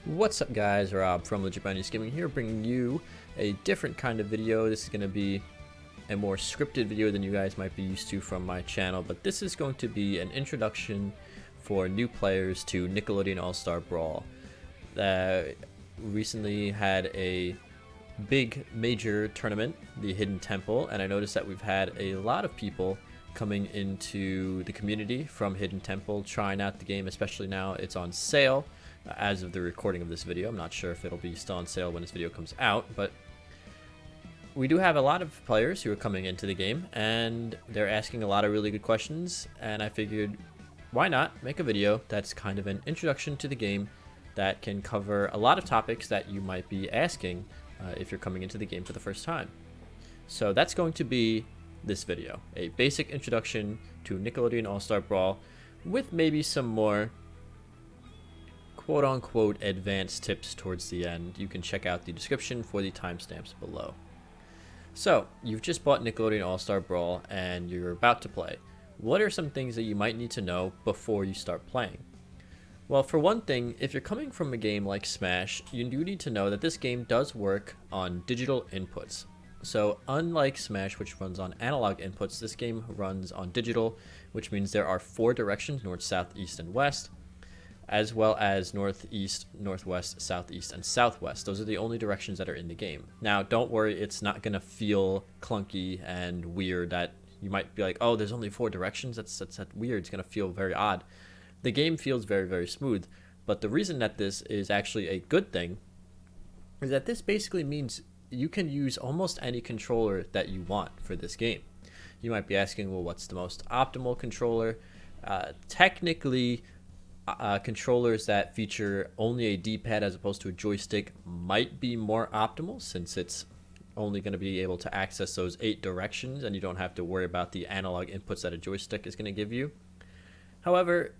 What's up guys, Rob from Legit Bunnies Gaming here, bringing you a different kind of video. This is going to be a more scripted video than you guys might be used to from my channel, but this is going to be an introduction for new players to Nickelodeon All Star Brawl. Recently had a big major tournament, the Hidden Temple, and I noticed that we've had a lot of people coming into the community from Hidden Temple trying out the game, especially now it's on sale. As of the recording of this video, I'm not sure if it'll be still on sale when this video comes out, but we do have a lot of players who are coming into the game and they're asking a lot of really good questions, and I figured why not make a video that's kind of an introduction to the game that can cover a lot of topics that you might be asking if you're coming into the game for the first time. So that's going to be this video, a basic introduction to Nickelodeon All Star Brawl with maybe some more quote-unquote advanced tips towards the end. You can check out the description for the timestamps below. So, you've just bought Nickelodeon All Star Brawl and you're about to play. What are some things that you might need to know before you start playing? Well, for one thing, if you're coming from a game like Smash, you do need to know that this game does work on digital inputs. So, unlike Smash, which runs on analog inputs, this game runs on digital, which means there are 4 directions: north, south, east, and west, as well as northeast, northwest, southeast, and southwest. Those are the only directions that are in the game. Now, don't worry, it's not going to feel clunky and weird that you might be like, oh, there's only 4 directions? That's weird. It's going to feel very odd. The game feels very, very smooth. But the reason that this is actually a good thing is that this basically means you can use almost any controller that you want for this game. You might be asking, well, what's the most optimal controller? Technically, controllers that feature only a D-pad as opposed to a joystick might be more optimal, since it's only going to be able to access those 8 directions and you don't have to worry about the analog inputs that a joystick is going to give you. However,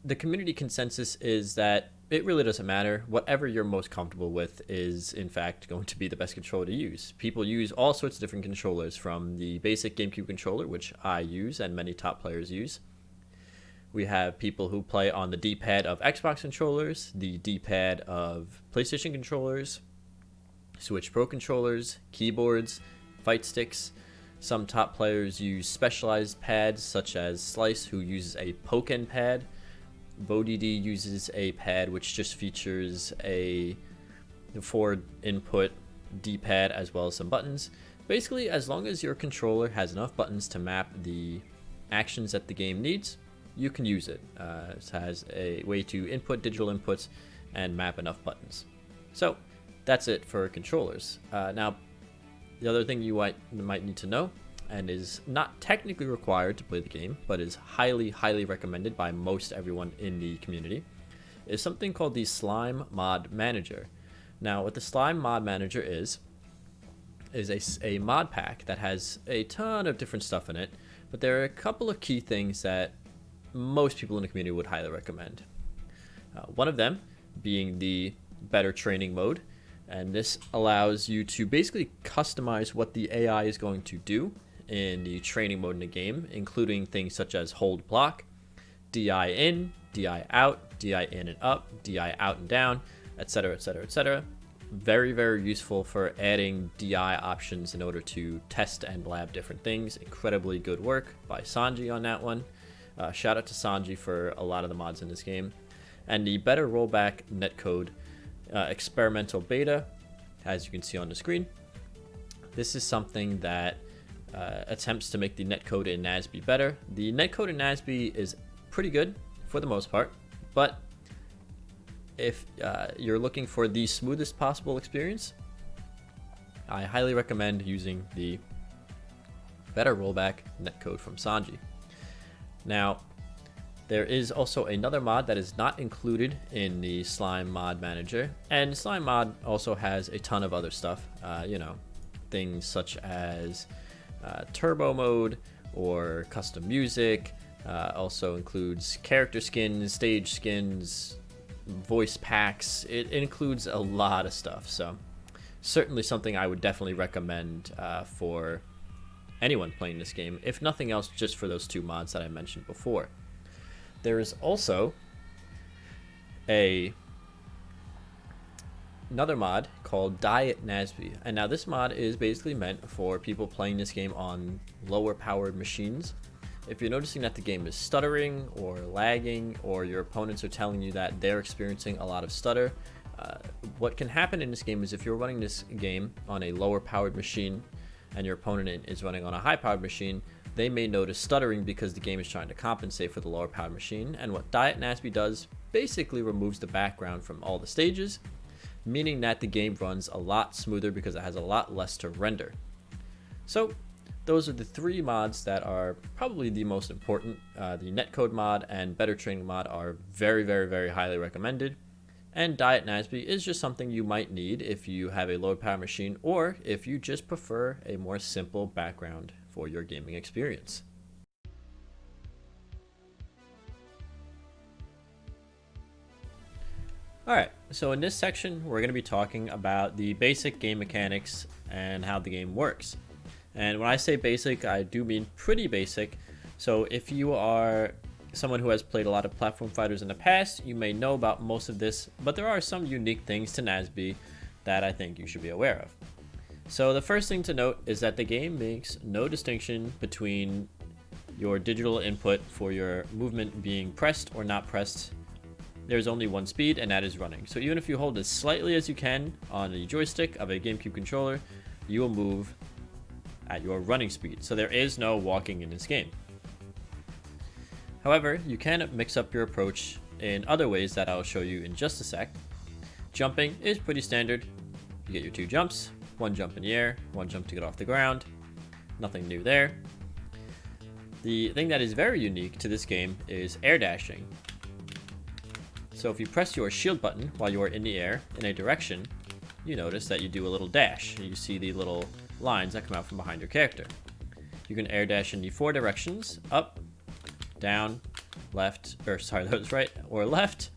the community consensus is that it really doesn't matter. Whatever you're most comfortable with is in fact going to be the best controller to use. People use all sorts of different controllers, from the basic GameCube controller, which I use and many top players use. We have people who play on the D-pad of Xbox controllers, the D-pad of PlayStation controllers, Switch Pro controllers, keyboards, fight sticks. Some top players use specialized pads such as Slice, who uses a poke-end pad. BoDD uses a pad which just features a 4-input D-pad as well as some buttons. Basically, as long as your controller has enough buttons to map the actions that the game needs, you can use it. It has a way to input digital inputs and map enough buttons. So that's it for controllers. Now, the other thing you might need to know, and is not technically required to play the game, but is highly, highly recommended by most everyone in the community, is something called the Slime Mod Manager. Now, what the Slime Mod Manager is a mod pack that has a ton of different stuff in it, but there are a couple of key things that most people in the community would highly recommend. One of them being the better training mode, and this allows you to basically customize what the AI is going to do in the training mode in the game, including things such as hold block, DI in, DI out, DI in and up, DI out and down, etc, etc, etc. Very, very useful for adding DI options in order to test and lab different things. Incredibly good work by Sanji on that one. Shout out to Sanji for a lot of the mods in this game. And the better rollback netcode experimental beta, as you can see on the screen. This is something that attempts to make the netcode in NASB better. The netcode in NASB is pretty good for the most part, but if you're looking for the smoothest possible experience, I highly recommend using the better rollback netcode from Sanji. Now, there is also another mod that is not included in the Slime Mod Manager, and Slime Mod also has a ton of other stuff, things such as turbo mode or custom music, also includes character skins, stage skins, voice packs. It includes a lot of stuff, so certainly something I would definitely recommend for anyone playing this game, if nothing else just for those 2 mods that I mentioned before. There is also a another mod called NASB. And now this mod is basically meant for people playing this game on lower powered machines. If you're noticing that the game is stuttering or lagging, or your opponents are telling you that they're experiencing a lot of stutter, what can happen in this game is if you're running this game on a lower powered machine and your opponent is running on a high powered machine, they may notice stuttering because the game is trying to compensate for the lower powered machine. And what NASB does basically removes the background from all the stages, meaning that the game runs a lot smoother because it has a lot less to render. So those are the three mods that are probably the most important. The netcode mod and better training mod are very, very, very highly recommended. And NASB is just something you might need if you have a low power machine, or if you just prefer a more simple background for your gaming experience. Alright, so in this section we're going to be talking about the basic game mechanics and how the game works. And when I say basic, I do mean pretty basic. So if you are someone who has played a lot of platform fighters in the past, you may know about most of this, but there are some unique things to NASB that I think you should be aware of. So the first thing to note is that the game makes no distinction between your digital input for your movement being pressed or not pressed. There's only one speed, and that is running. So even if you hold as slightly as you can on the joystick of a GameCube controller, you will move at your running speed. So there is no walking in this game. However, you can mix up your approach in other ways that I'll show you in just a sec. Jumping is pretty standard. You get your two jumps, one jump in the air, one jump to get off the ground. Nothing new there. The thing that is very unique to this game is air dashing. So if you press your shield button while you are in the air in a direction, you notice that you do a little dash. You see the little lines that come out from behind your character. You can air dash in the four directions: up, down, left, that was right, or left.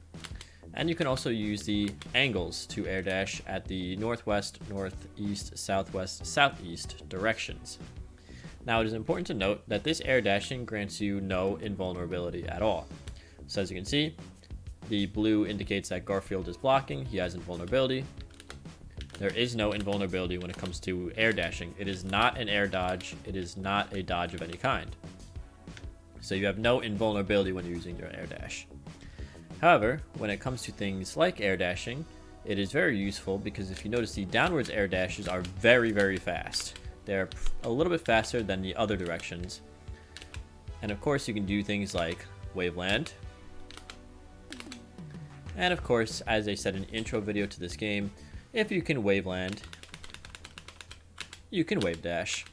And you can also use the angles to air dash at the northwest, northeast, southwest, southeast directions. Now it is important to note that this air dashing grants you no invulnerability at all. So as you can see, the blue indicates that Garfield is blocking, he has invulnerability. There is no invulnerability when it comes to air dashing. It is not an air dodge, it is not a dodge of any kind. So you have no invulnerability when you're using your air dash. However, when it comes to things like air dashing, it is very useful because if you notice, the downwards air dashes are very, very fast. They're a little bit faster than the other directions. And of course, you can do things like waveland. And of course, as I said in the intro video to this game, if you can waveland, you can wave dash.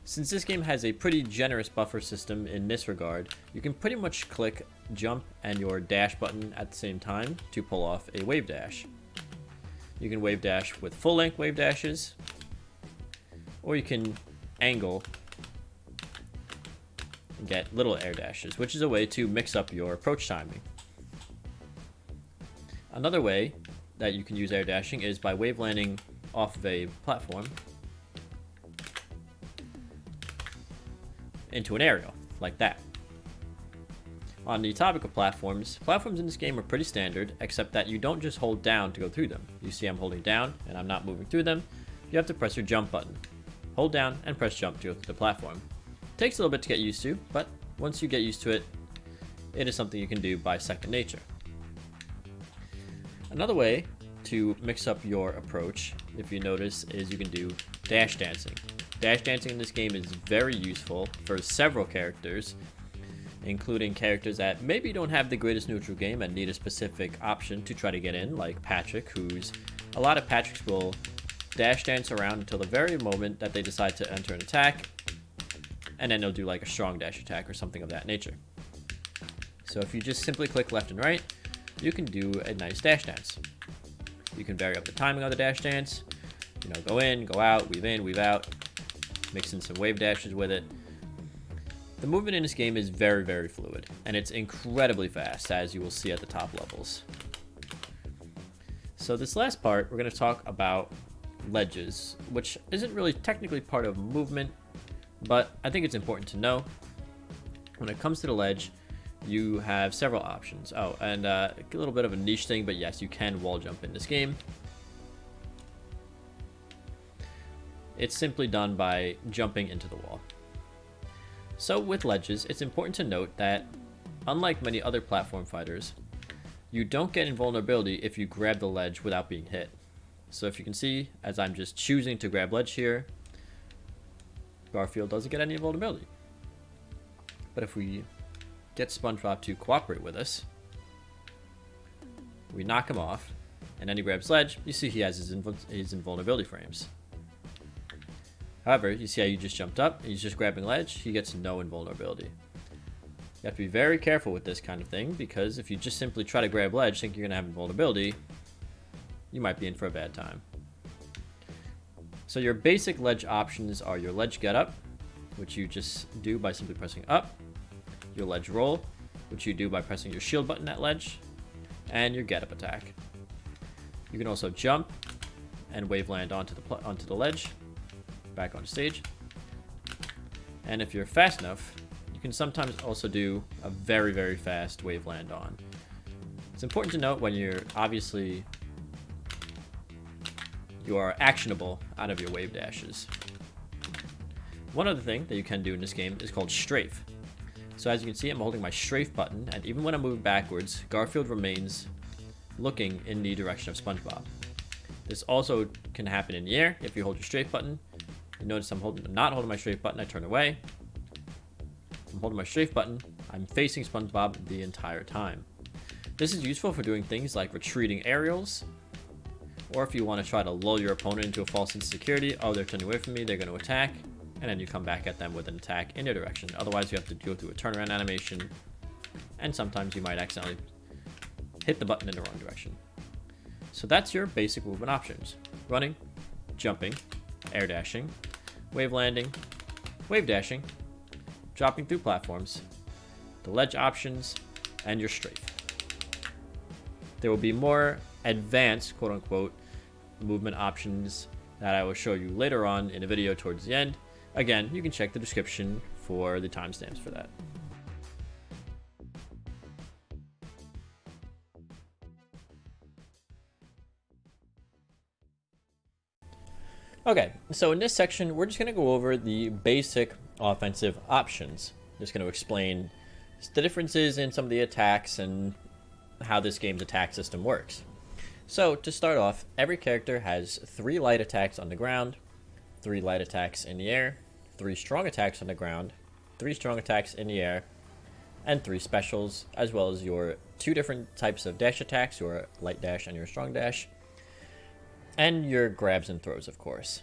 Since this game has a pretty generous buffer system in this regard, you can pretty much click jump and your dash button at the same time to pull off a wave dash. You can wave dash with full length wave dashes, or you can angle and get little air dashes, which is a way to mix up your approach timing. Another way that you can use air dashing is by wave landing off of a platform into an aerial, like that. On the topic of platforms in this game are pretty standard, except that you don't just hold down to go through them. You see I'm holding down and I'm not moving through them. You have to press your jump button. Hold down and press jump to go through the platform. It takes a little bit to get used to, but once you get used to it, it is something you can do by second nature. Another way to mix up your approach, if you notice, is you can do dash dancing. Dash dancing in this game is very useful for several characters, including characters that maybe don't have the greatest neutral game and need a specific option to try to get in, like Patrick, a lot of Patricks will dash dance around until the very moment that they decide to enter an attack, and then they'll do like a strong dash attack or something of that nature. So if you just simply click left and right, you can do a nice dash dance. You can vary up the timing of the dash dance, go in, go out, weave out, mix in some wave dashes with it. The movement in this game is very, very fluid, and it's incredibly fast, as you will see at the top levels. So this last part, we're going to talk about ledges, which isn't really technically part of movement, but I think it's important to know. When it comes to the ledge, you have several options. Oh, and a little bit of a niche thing, but yes, you can wall jump in this game. It's simply done by jumping into the wall. So with ledges, it's important to note that unlike many other platform fighters, you don't get invulnerability if you grab the ledge without being hit. So if you can see, as I'm just choosing to grab ledge here, Garfield doesn't get any invulnerability. But if we get SpongeBob to cooperate with us, we knock him off, and then he grabs ledge, you see he has his invulnerability frames. However, you see how you just jumped up, and he's just grabbing ledge, he gets no invulnerability. You have to be very careful with this kind of thing, because if you just simply try to grab ledge thinking you're going to have invulnerability, you might be in for a bad time. So your basic ledge options are your ledge get up, which you just do by simply pressing up, your ledge roll, which you do by pressing your shield button at ledge, and your get up attack. You can also jump and wave land onto the ledge, back on stage. And if you're fast enough, you can sometimes also do a very, very fast wave land on. It's important to note when you are actionable out of your wave dashes. One other thing that you can do in this game is called strafe. So as you can see, I'm holding my strafe button, and even when I'm moving backwards, Garfield remains looking in the direction of SpongeBob. This also can happen in the air if you hold your strafe button. You notice I'm not holding my strafe button, I turn away. I'm holding my strafe button, I'm facing SpongeBob the entire time. This is useful for doing things like retreating aerials, or if you want to try to lull your opponent into a false sense of security. Oh, they're turning away from me, they're going to attack, and then you come back at them with an attack in their direction. Otherwise, you have to go through a turnaround animation, and sometimes you might accidentally hit the button in the wrong direction. So that's your basic movement options: running, jumping, air dashing, wave landing, wave dashing, dropping through platforms, the ledge options, and your strafe. There will be more advanced, quote-unquote, movement options that I will show you later on in a video towards the end. Again, you can check the description for the timestamps for that. Okay, so in this section, we're just going to go over the basic offensive options. Just going to explain the differences in some of the attacks and how this game's attack system works. So to start off, every character has 3 light attacks on the ground, 3 light attacks in the air, 3 strong attacks on the ground, 3 strong attacks in the air, and 3 specials, as well as your 2 different types of dash attacks, your light dash and your strong dash, and your grabs and throws, of course.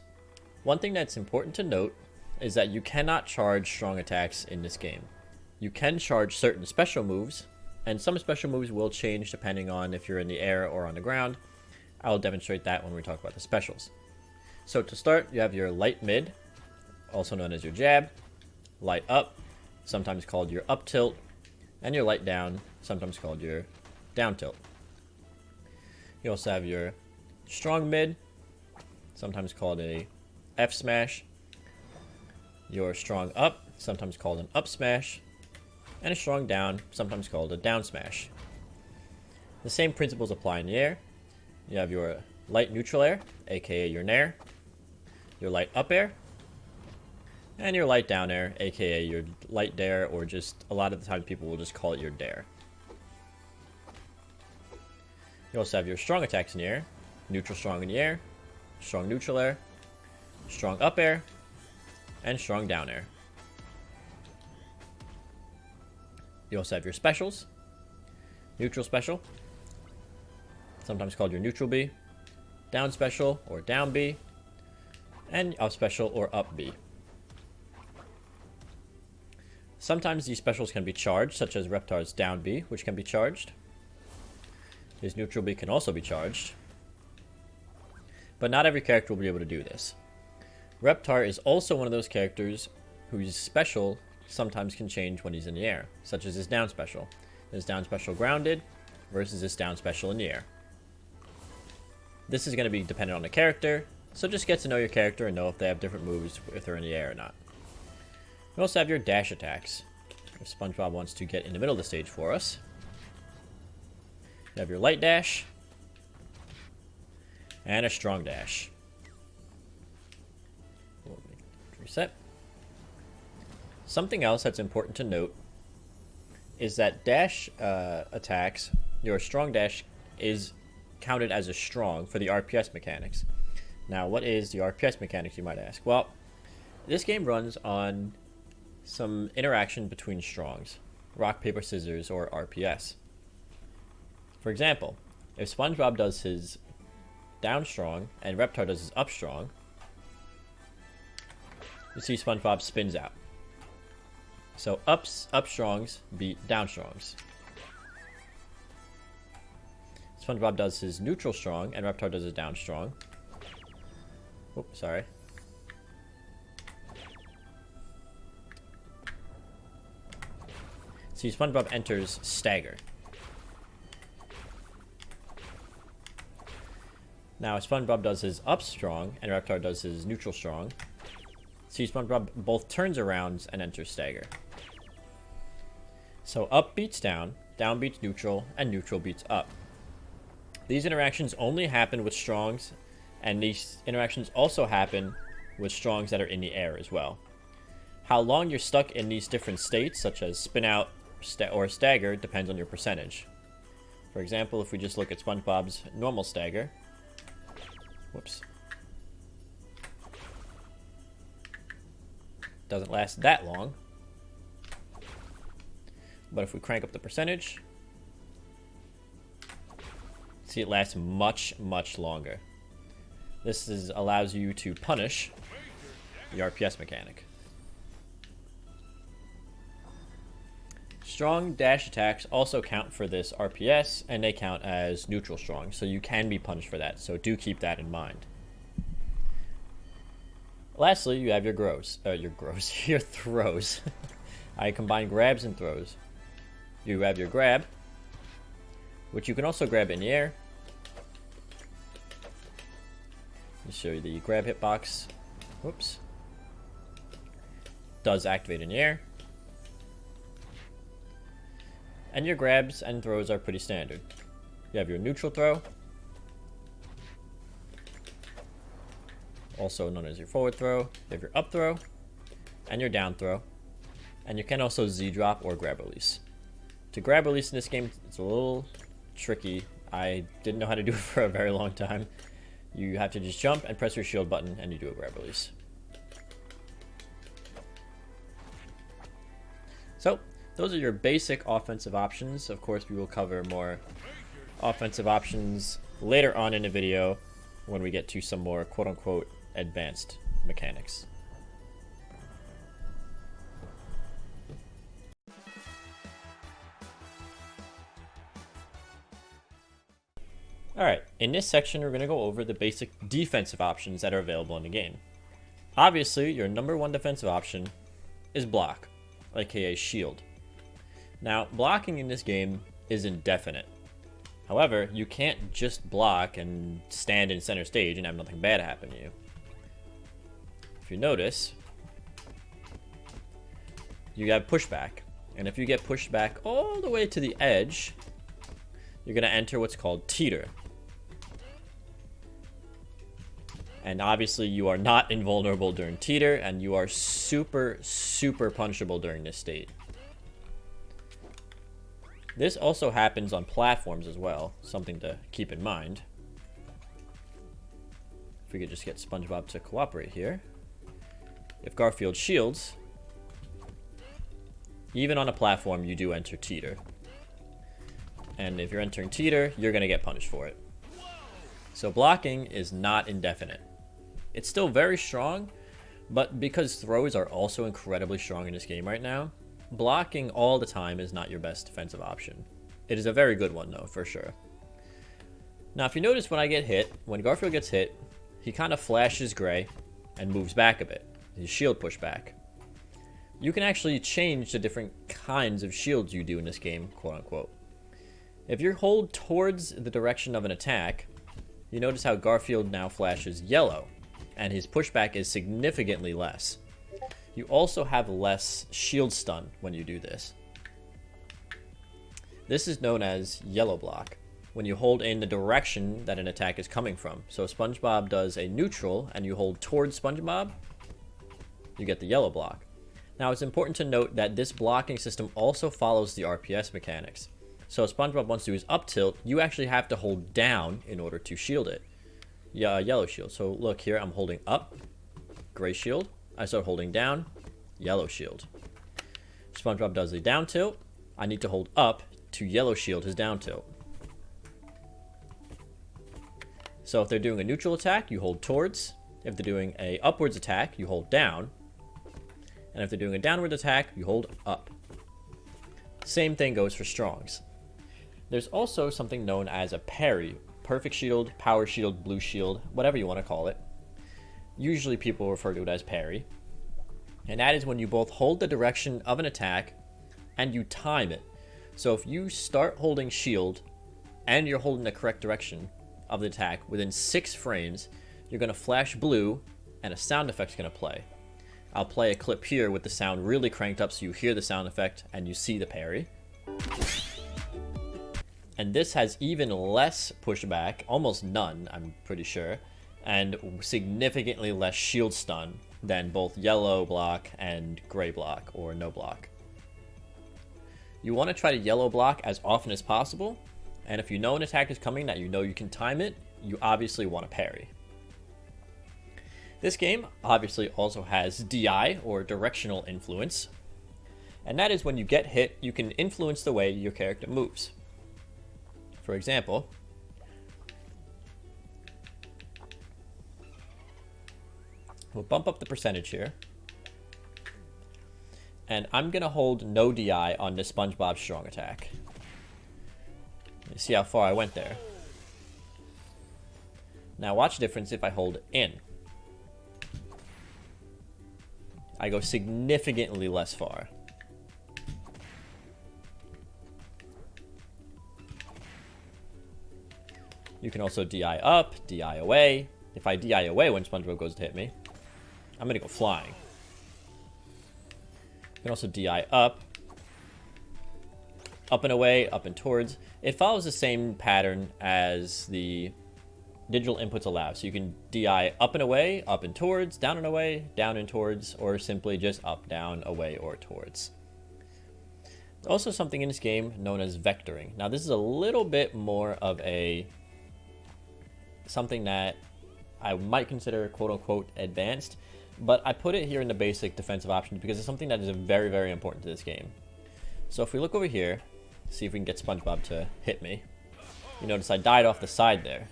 One thing that's important to note is that you cannot charge strong attacks in this game. You can charge certain special moves, and some special moves will change depending on if you're in the air or on the ground. I'll demonstrate that when we talk about the specials. So to start, you have your light mid, also known as your jab, light up, sometimes called your up tilt, and your light down, sometimes called your down tilt. You also have your strong mid, sometimes called a F smash, your strong up, sometimes called an up smash, and a strong down, sometimes called a down smash. The same principles apply in the air. You have your light neutral air, aka your nair, your light up air, and your light down air, aka your light dare, or just a lot of the time people will just call it your dare. You also have your strong attacks in the air, neutral strong in the air, strong neutral air, strong up air, and strong down air. You also have your specials, neutral special, sometimes called your neutral B, down special or down B, and up special or up B. Sometimes these specials can be charged, such as Reptar's down B, which can be charged. His neutral B can also be charged. But not every character will be able to do this. Reptar is also one of those characters whose special sometimes can change when he's in the air, such as his down special. His down special grounded versus his down special in the air. This is going to be dependent on the character, so just get to know your character and know if they have different moves if they're in the air or not. You also have your dash attacks, If SpongeBob wants to get in the middle of the stage for us. You have your light dash. And a strong dash. Reset. Something else that's important to note is that dash attacks, your strong dash is counted as a strong for the RPS mechanics. Now, what is the RPS mechanics, you might ask? Well, this game runs on some interaction between strongs, rock, paper, scissors, or RPS. For example, if SpongeBob does his down strong and Reptar does his up strong, you see SpongeBob spins out. So up strongs beat down strongs. SpongeBob does his neutral strong and Reptar does his down strong. Oops, sorry. See, SpongeBob enters stagger. Now, SpongeBob does his up strong and Reptar does his neutral strong. See, SpongeBob both turns around and enters stagger. So up beats down beats neutral, and neutral beats up. These interactions only happen with strongs, and these interactions also happen with strongs that are in the air as well. How long you're stuck in these different states, such as spin out or stagger, depends on your percentage. For example, if we just look at SpongeBob's normal stagger, whoops, doesn't last that long. But if we crank up the percentage, see, it lasts much, much longer. This allows you to punish the RPS mechanic. Strong dash attacks also count for this RPS, and they count as neutral strong, so you can be punished for that, so do keep that in mind. Lastly, you have your your throws. I combine grabs and throws. You have your grab, which you can also grab in the air. Let me show you the grab hitbox. Whoops. Does activate in the air. And your grabs and throws are pretty standard. You have your neutral throw, also known as your forward throw. You have your up throw and your down throw. And you can also Z-drop or grab release. To grab release in this game, it's a little tricky. I didn't know how to do it for a very long time. You have to just jump and press your shield button and you do a grab release. So, those are your basic offensive options. Of course, we will cover more offensive options later on in the video when we get to some more quote-unquote advanced mechanics. Alright, in this section we're going to go over the basic defensive options that are available in the game. Obviously, your number one defensive option is block, aka shield. Now, blocking in this game is indefinite. However, you can't just block and stand in center stage and have nothing bad happen to you. If you notice, you have pushback. And if you get pushed back all the way to the edge, you're going to enter what's called teeter. And obviously you are not invulnerable during teeter, and you are super, super punishable during this state. This also happens on platforms as well, something to keep in mind. If we could just get SpongeBob to cooperate here. If Garfield shields, even on a platform you do enter teeter. And if you're entering teeter, you're going to get punished for it. So blocking is not indefinite. It's still very strong, but because throws are also incredibly strong in this game right now, blocking all the time is not your best defensive option. It is a very good one though, for sure. Now if you notice when I get hit, when Garfield gets hit, he kind of flashes gray and moves back a bit. His shield pushback. You can actually change the different kinds of shields you do in this game, quote unquote. If you hold towards the direction of an attack, you notice how Garfield now flashes yellow, and his pushback is significantly less. You also have less shield stun when you do this. This is known as yellow block, when you hold in the direction that an attack is coming from. So SpongeBob does a neutral and you hold towards SpongeBob, you get the yellow block. Now it's important to note that this blocking system also follows the RPS mechanics. So if SpongeBob wants to do his up tilt, you actually have to hold down in order to shield it. Yeah, yellow shield. So look here, I'm holding up, gray shield. I start holding down, yellow shield. SpongeBob does the down tilt. I need to hold up to yellow shield his down tilt. So if they're doing a neutral attack, you hold towards. If they're doing a upwards attack, you hold down. And if they're doing a downward attack, you hold up. Same thing goes for strongs. There's also something known as a parry. Perfect shield, power shield, blue shield, whatever you want to call it. Usually people refer to it as parry. And that is when you both hold the direction of an attack and you time it. So if you start holding shield and you're holding the correct direction of the attack within 6 frames, you're going to flash blue and a sound effect's going to play. I'll play a clip here with the sound really cranked up so you hear the sound effect and you see the parry. And this has even less pushback, almost none, I'm pretty sure, and significantly less shield stun than both yellow block and gray block or no block. You want to try to yellow block as often as possible, and if you know an attack is coming that you know you can time it, you obviously want to parry. This game obviously also has DI, or directional influence, and that is when you get hit, you can influence the way your character moves. For example, we'll bump up the percentage here, and I'm going to hold no DI on this SpongeBob strong attack. You see how far I went there. Now watch the difference if I hold in. I go significantly less far. You can also DI up, DI away. If I DI away when SpongeBob goes to hit me, I'm going to go flying. You can also DI up and away, up and towards. It follows the same pattern as the digital inputs allow. So you can DI up and away, up and towards, down and away, down and towards, or simply just up, down, away, or towards. There's also something in this game known as vectoring. Now this is a little bit more of something that I might consider quote-unquote advanced, but I put it here in the basic defensive options because it's something that is very, very important to this game. So if we look over here, see if we can get SpongeBob to hit me. You notice I died off the side there.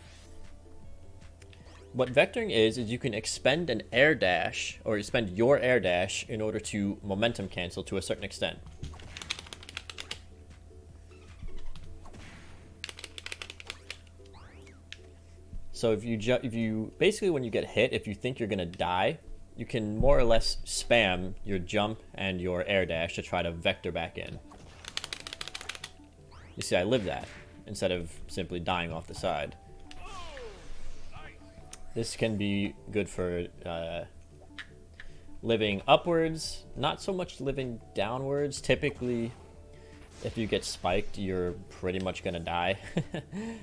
What vectoring is you can expend an air dash, or expend your air dash in order to momentum cancel to a certain extent. So if you basically, when you get hit, if you think you're gonna die, you can more or less spam your jump and your air dash to try to vector back in. You see, I live that instead of simply dying off the side. This can be good for living upwards, not so much living downwards. Typically, if you get spiked, you're pretty much gonna die.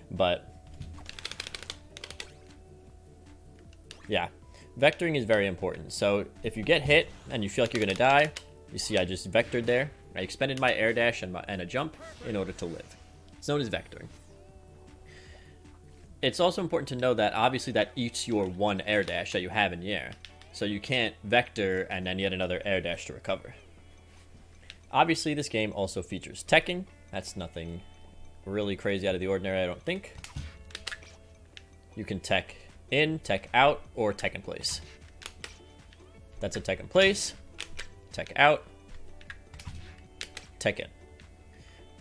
But yeah, vectoring is very important. So if you get hit and you feel like you're gonna die, you see I just vectored there. I expended my air dash and a jump in order to live. It's known as vectoring. It's also important to know that obviously that eats your one air dash that you have in the air. So you can't vector and then yet another air dash to recover. Obviously this game also features teching. That's nothing really crazy out of the ordinary, I don't think. You can tech in, tech out, or tech in place. That's a tech in place, tech out, tech in.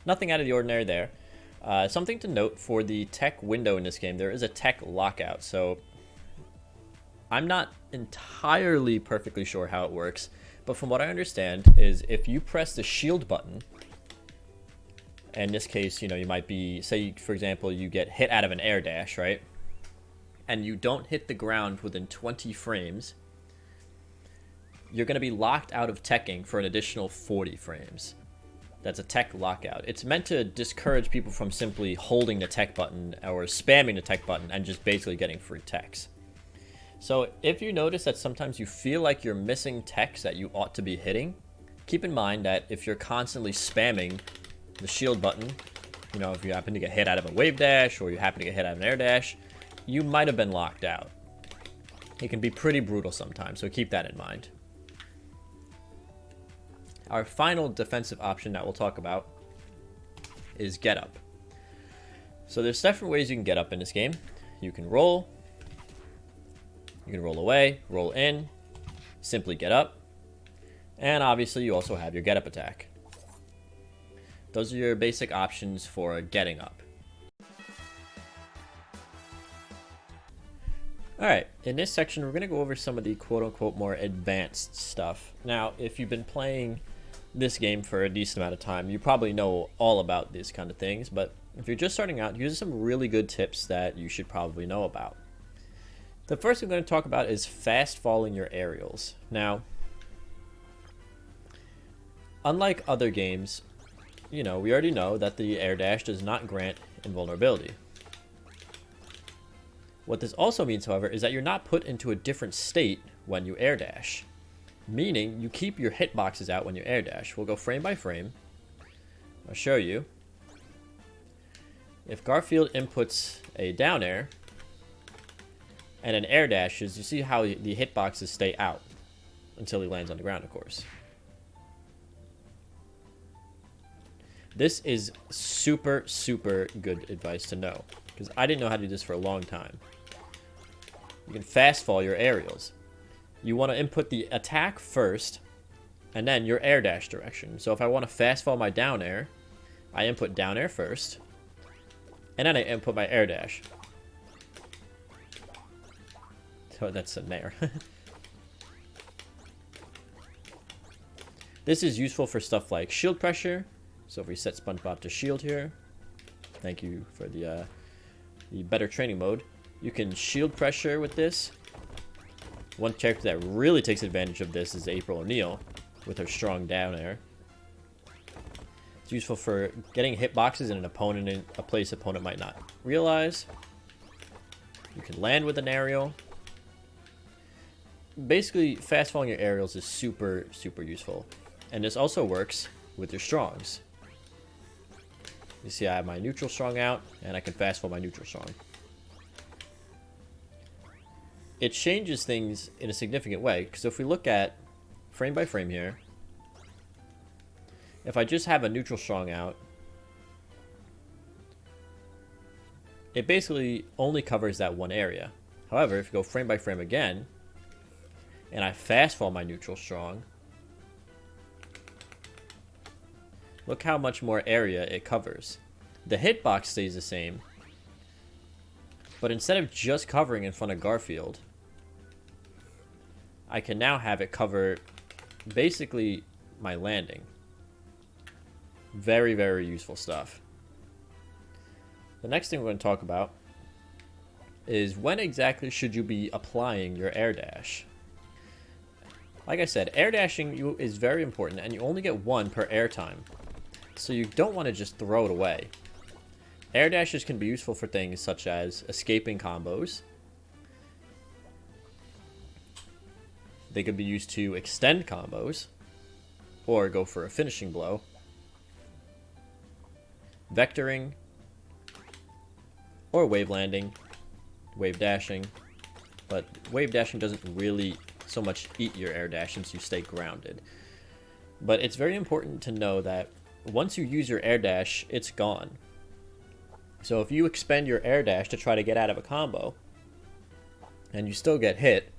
Nothing out of the ordinary there. Something to note for the tech window in this game, there is a tech lockout. So I'm not entirely perfectly sure how it works, but from what I understand is if you press the shield button, in this case, you know, you might be, say for example, you get hit out of an air dash, right? And you don't hit the ground within 20 frames, you're going to be locked out of teching for an additional 40 frames. That's a tech lockout. It's meant to discourage people from simply holding the tech button or spamming the tech button and just basically getting free techs. So if you notice that sometimes you feel like you're missing techs that you ought to be hitting, keep in mind that if you're constantly spamming the shield button, you know, if you happen to get hit out of a wave dash or you happen to get hit out of an air dash, you might have been locked out. It can be pretty brutal sometimes, so keep that in mind. Our final defensive option that we'll talk about is get up. So there's different ways you can get up in this game. You can roll away, roll in, simply get up, and obviously you also have your get up attack. Those are your basic options for getting up. Alright, in this section we're going to go over some of the quote-unquote more advanced stuff. Now, if you've been playing this game for a decent amount of time, you probably know all about these kind of things, but if you're just starting out, here's some really good tips that you should probably know about. The first I'm going to talk about is fast falling your aerials. Now, unlike other games, you know, we already know that the air dash does not grant invulnerability. What this also means, however, is that you're not put into a different state when you air dash. Meaning, you keep your hitboxes out when you air dash. We'll go frame by frame. I'll show you. If Garfield inputs a down air and an air dashes, you see how the hitboxes stay out until he lands on the ground, of course. This is super, super good advice to know, because I didn't know how to do this for a long time. You can fast fall your aerials. You want to input the attack first, and then your air dash direction. So if I want to fast fall my down air, I input down air first, and then I input my air dash. So that's an air. This is useful for stuff like shield pressure. So if we set SpongeBob to shield here, thank you for the better training mode. You can shield pressure with this. One character that really takes advantage of this is April O'Neil with her strong down air. It's useful for getting hitboxes in an opponent in a place opponent might not realize. You can land with an aerial. Basically, fast falling your aerials is super, super useful. And this also works with your strongs. You see I have my neutral strong out, and I can fast fall my neutral strong. It changes things in a significant way, because if we look at frame by frame here, if I just have a neutral strong out, it basically only covers that one area. However, if you go frame by frame again, and I fast fall my neutral strong, look how much more area it covers. The hitbox stays the same, but instead of just covering in front of Garfield, I can now have it cover basically my landing. Very, very useful stuff. The next thing we're going to talk about is when exactly should you be applying your air dash. Like I said, air dashing is very important, and you only get one per air time. So you don't want to just throw it away. Air dashes can be useful for things such as escaping combos. They could be used to extend combos, or go for a finishing blow. Vectoring, or wave landing, wave dashing. But wave dashing doesn't really so much eat your air dash since you stay grounded. But it's very important to know that once you use your air dash, it's gone. So if you expend your air dash to try to get out of a combo, and you still get hit,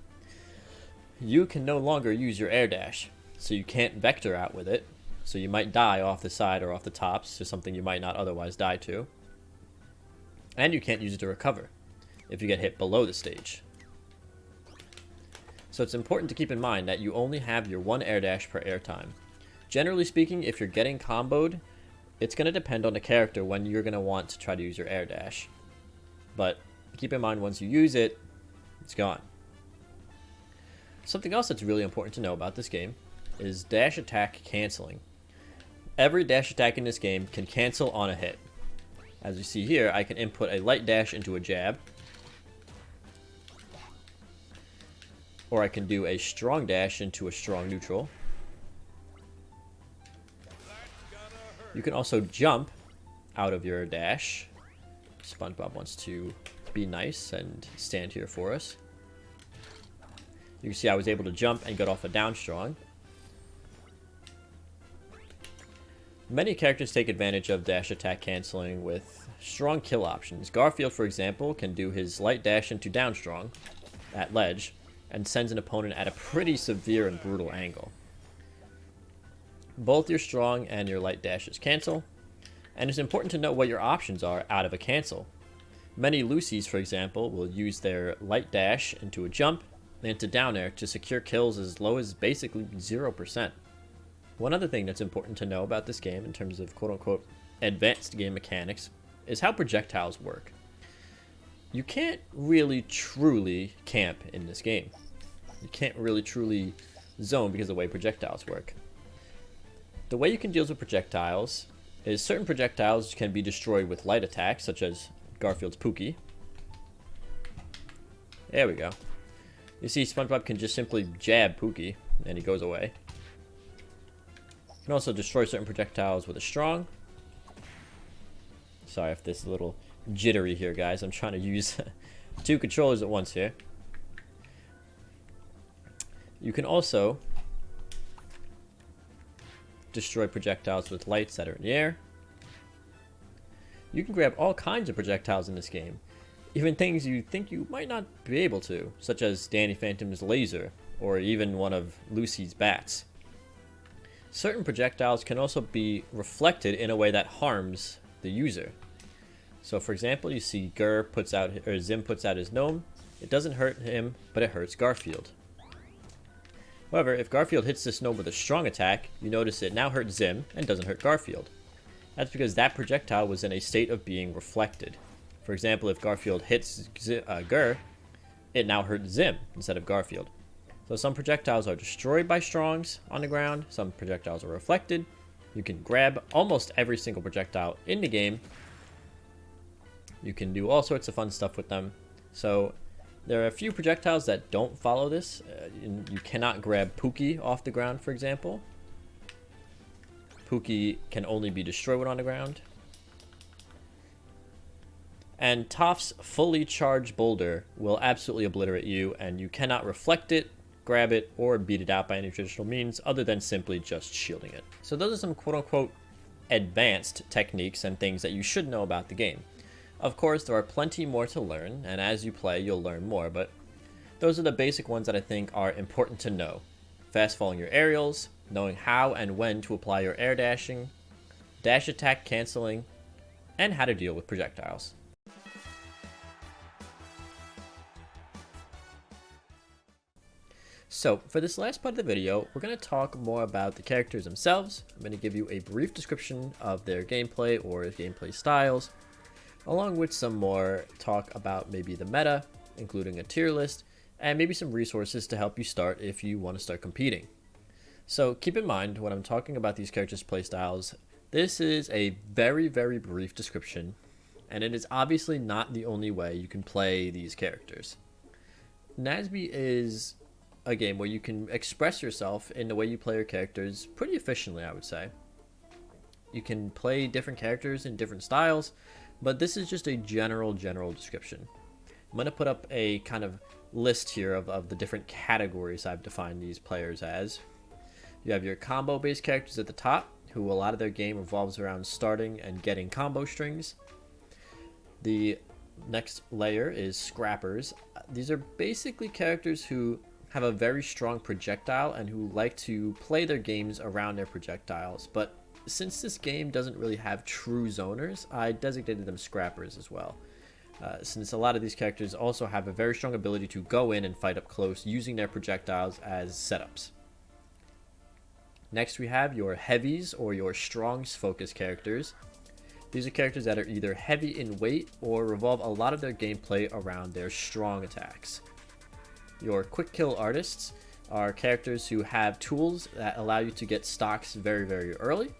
you can no longer use your air dash. So you can't vector out with it. So you might die off the side or off the tops to something you might not otherwise die to. And you can't use it to recover if you get hit below the stage. So it's important to keep in mind that you only have your one air dash per air time. Generally speaking, if you're getting comboed, it's going to depend on the character when you're going to want to try to use your air dash. But keep in mind, once you use it, it's gone. Something else that's really important to know about this game is dash attack canceling. Every dash attack in this game can cancel on a hit. As you see here, I can input a light dash into a jab, or I can do a strong dash into a strong neutral. You can also jump out of your dash. SpongeBob wants to be nice and stand here for us. You can see I was able to jump and get off a down strong. Many characters take advantage of dash attack canceling with strong kill options. Garfield, for example, can do his light dash into down strong at ledge and sends an opponent at a pretty severe and brutal angle. Both your strong and your light dashes cancel, and it's important to know what your options are out of a cancel. Many Lucy's, for example, will use their light dash into a jump and into down air to secure kills as low as basically 0%. One other thing that's important to know about this game in terms of quote-unquote advanced game mechanics is how projectiles work. You can't really truly camp in this game. You can't really truly zone because of the way projectiles work. The way you can deal with projectiles is certain projectiles can be destroyed with light attacks, such as Garfield's Pookie. There we go. You see, SpongeBob can just simply jab Pookie, and he goes away. You can also destroy certain projectiles with a strong. Sorry if this is a little jittery here, guys. I'm trying to use 2 controllers at once here. You can also destroy projectiles with lights that are in the air. You can grab all kinds of projectiles in this game, even things you think you might not be able to, such as Danny Phantom's laser, or even one of Lucy's bats. Certain projectiles can also be reflected in a way that harms the user. So for example, you see Zim puts out his gnome. It doesn't hurt him, but it hurts Garfield. However, if Garfield hits this gnome with a strong attack, you notice it now hurts Zim and doesn't hurt Garfield. That's because that projectile was in a state of being reflected. For example, if Garfield hits Gur, it now hurts Zim instead of Garfield. So some projectiles are destroyed by strongs on the ground, some projectiles are reflected. You can grab almost every single projectile in the game. You can do all sorts of fun stuff with them. So there are a few projectiles that don't follow this. You cannot grab Pookie off the ground, for example. Pookie can only be destroyed when on the ground. And Toph's fully charged boulder will absolutely obliterate you, and you cannot reflect it, grab it, or beat it out by any traditional means other than simply just shielding it. So those are some quote-unquote advanced techniques and things that you should know about the game. Of course, there are plenty more to learn, and as you play, you'll learn more, but those are the basic ones that I think are important to know. Fast falling your aerials, knowing how and when to apply your air dashing, dash attack canceling, and how to deal with projectiles. So, for this last part of the video, we're going to talk more about the characters themselves. I'm going to give you a brief description of their gameplay or gameplay styles, along with some more talk about maybe the meta, including a tier list, and maybe some resources to help you start if you want to start competing. So keep in mind, when I'm talking about these characters' playstyles, this is a very, very brief description, and it is obviously not the only way you can play these characters. NASB is a game where you can express yourself in the way you play your characters pretty efficiently, I would say. You can play different characters in different styles, but this is just a general description. I'm going to put up a kind of list here of the different categories I've defined these players as. You have your combo-based characters at the top, who a lot of their game revolves around starting and getting combo strings. The next layer is scrappers. These are basically characters who have a very strong projectile and who like to play their games around their projectiles, but since this game doesn't really have true zoners, I designated them scrappers as well. Since a lot of these characters also have a very strong ability to go in and fight up close using their projectiles as setups. Next we have your heavies or your strongs focused characters. These are characters that are either heavy in weight or revolve a lot of their gameplay around their strong attacks. Your quick kill artists, are characters who have tools that allow you to get stocks very, very early.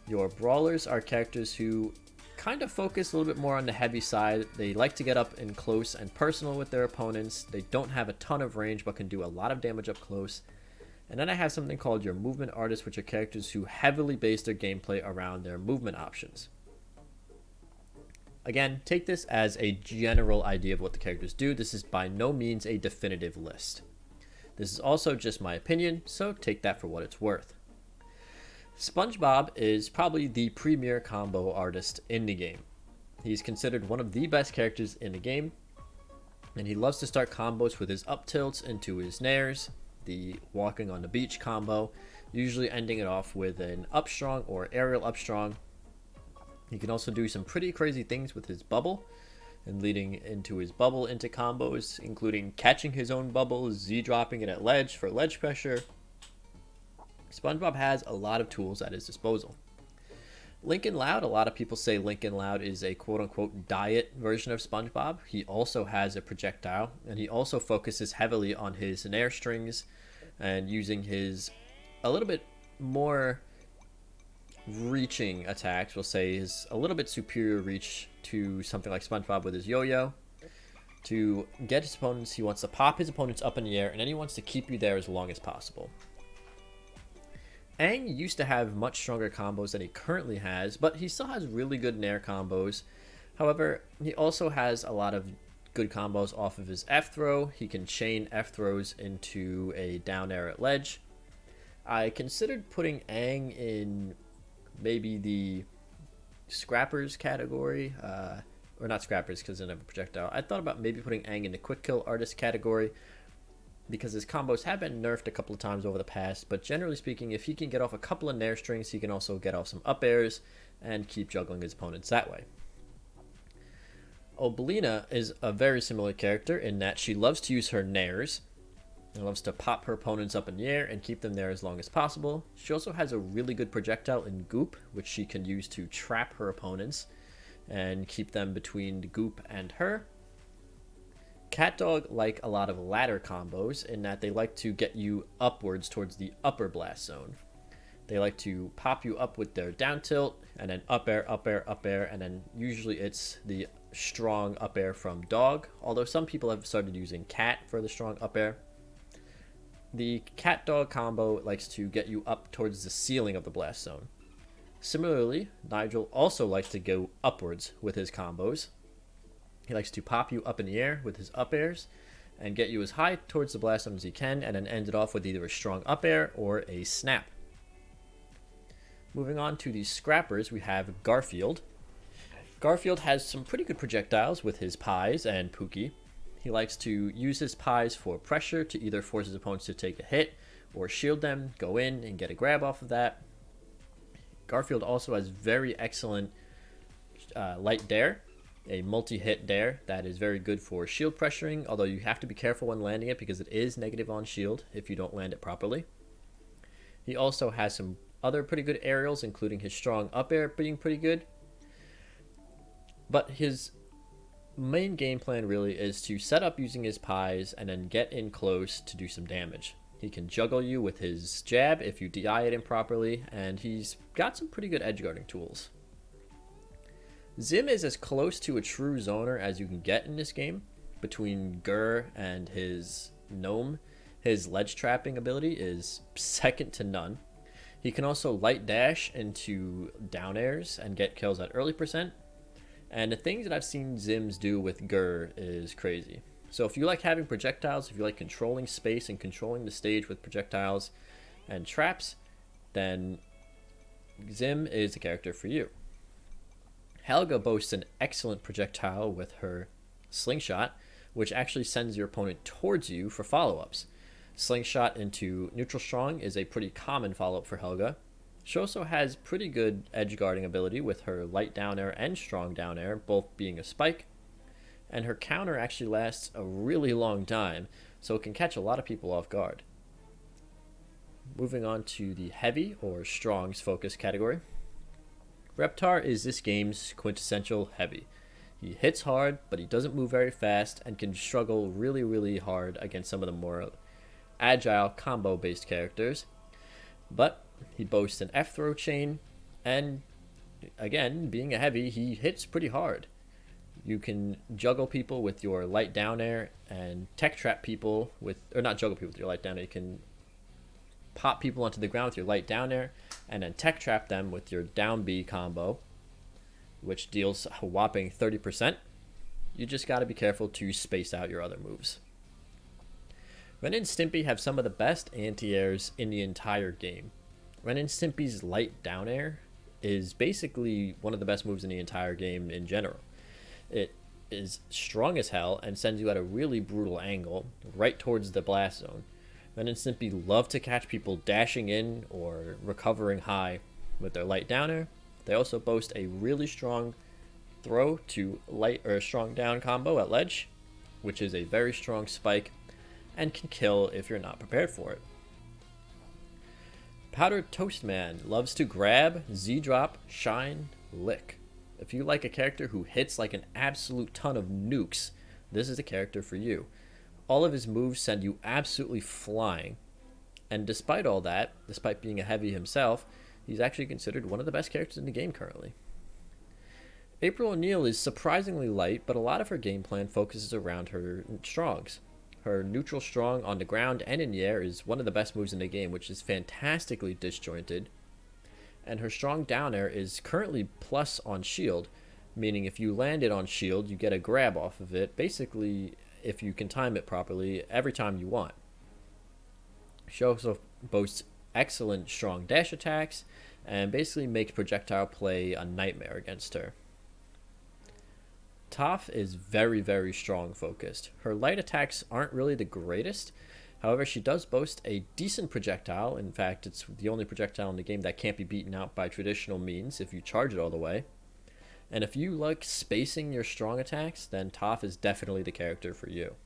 Your brawlers are characters who kind of focus a little bit more on the heavy side. They like to get up in close and personal with their opponents. They don't have a ton of range but can do a lot of damage up close. And then I have something called your movement artists, which are characters who heavily base their gameplay around their movement options. Again, take this as a general idea of what the characters do. This is by no means a definitive list. This is also just my opinion, so take that for what it's worth. SpongeBob is probably the premier combo artist in the game. He's considered one of the best characters in the game, and he loves to start combos with his up tilts into his nairs, the walking on the beach combo, usually ending it off with an up strong or aerial up strong. He can also do some pretty crazy things with his bubble and leading into his bubble into combos, including catching his own bubble, Z-dropping it at ledge for ledge pressure. SpongeBob has a lot of tools at his disposal. Lincoln Loud, a lot of people say Lincoln Loud is a quote-unquote diet version of SpongeBob. He also has a projectile, and he also focuses heavily on his nair strings and using his a little bit more reaching attacks. We'll say his a little bit superior reach to something like SpongeBob with his yo-yo. To get his opponents, he wants to pop his opponents up in the air, and then he wants to keep you there as long as possible. Aang used to have much stronger combos than he currently has, but he still has really good nair combos. However, he also has a lot of good combos off of his F throw. He can chain F throws into a down air at ledge. I considered putting Aang in maybe the Scrappers category, or not Scrappers because they don't have a projectile. I thought about maybe putting Aang in the quick kill artist category, because his combos have been nerfed a couple of times over the past, but generally speaking, if he can get off a couple of nair strings, he can also get off some up airs and keep juggling his opponents that way. Obelina is a very similar character in that she loves to use her nairs and loves to pop her opponents up in the air and keep them there as long as possible. She also has a really good projectile in Goop, which she can use to trap her opponents and keep them between the Goop and her. CatDog like a lot of ladder combos in that they like to get you upwards towards the upper blast zone. They like to pop you up with their down tilt and then up air, up air, up air, and then usually it's the strong up air from Dog, although some people have started using Cat for the strong up air. The CatDog combo likes to get you up towards the ceiling of the blast zone. Similarly, Nigel also likes to go upwards with his combos. He likes to pop you up in the air with his up airs and get you as high towards the blast zone as he can, and then end it off with either a strong up air or a snap. Moving on to the Scrappers, we have Garfield. Garfield has some pretty good projectiles with his pies and Pookie. He likes to use his pies for pressure to either force his opponents to take a hit or shield them, go in and get a grab off of that. Garfield also has very excellent light dare, a multi-hit dare that is very good for shield pressuring, although you have to be careful when landing it because it is negative on shield if you don't land it properly. He also has some other pretty good aerials, including his strong up air being pretty good. But his main game plan really is to set up using his pies and then get in close to do some damage. He can juggle you with his jab if you DI it improperly, and he's got some pretty good edge guarding tools. Zim is as close to a true zoner as you can get in this game. Between Gur and his gnome, his ledge trapping ability is second to none. He can also light dash into down airs and get kills at early percent. And the things that I've seen Zims do with Gur is crazy. So if you like having projectiles, if you like controlling space and controlling the stage with projectiles and traps, then Zim is the character for you. Helga boasts an excellent projectile with her slingshot, which actually sends your opponent towards you for follow-ups. Slingshot into neutral strong is a pretty common follow-up for Helga. She also has pretty good edge guarding ability with her light down air and strong down air, both being a spike. And her counter actually lasts a really long time, so it can catch a lot of people off guard. Moving on to the heavy or strongs focus category. Reptar is this game's quintessential heavy. He hits hard, but he doesn't move very fast and can struggle really, really hard against some of the more agile combo based characters, but he boasts an F throw chain, and again, being a heavy, he hits pretty hard. You can juggle people with your light down air and tech trap people with, or not juggle people with your light down air, you can pop people onto the ground with your light down air and then tech trap them with your down B combo, which deals a whopping 30%. You just got to be careful to space out your other moves. Ren and Stimpy have some of the best anti-airs in the entire game. Ren and Stimpy's light down air is basically one of the best moves in the entire game in general. It is strong as hell and sends you at a really brutal angle right towards the blast zone. Ren and Stimpy love to catch people dashing in or recovering high with their light down air. They also boast a really strong throw to light or strong down combo at ledge, which is a very strong spike and can kill if you're not prepared for it. Powdered Toast Man loves to grab, Z-drop, shine, lick. If you like a character who hits like an absolute ton of nukes, this is the character for you. All of his moves send you absolutely flying. And despite all that, despite being a heavy himself, he's actually considered one of the best characters in the game currently. April O'Neil is surprisingly light, but a lot of her game plan focuses around her strongs. Her neutral strong on the ground and in the air is one of the best moves in the game, which is fantastically disjointed. And her strong down air is currently plus on shield, meaning if you land it on shield, you get a grab off of it, basically, if you can time it properly, every time you want. She also boasts excellent strong dash attacks, and basically makes projectile play a nightmare against her. Toph is very, very strong focused. Her light attacks aren't really the greatest. However, she does boast a decent projectile. In fact, it's the only projectile in the game that can't be beaten out by traditional means if you charge it all the way. And if you like spacing your strong attacks, then Toph is definitely the character for you.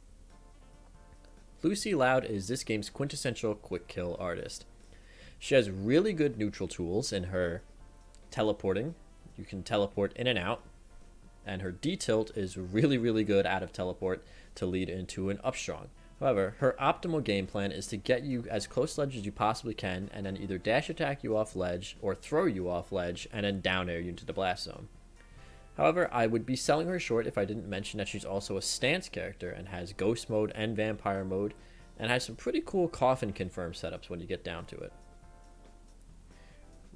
Lucy Loud is this game's quintessential quick kill artist. She has really good neutral tools in her teleporting. You can teleport in and out. And her D-tilt is really, really good out of teleport to lead into an up strong. However, her optimal game plan is to get you as close to ledge as you possibly can and then either dash attack you off ledge or throw you off ledge and then down air you into the blast zone. However, I would be selling her short if I didn't mention that she's also a stance character and has ghost mode and vampire mode and has some pretty cool coffin confirm setups when you get down to it.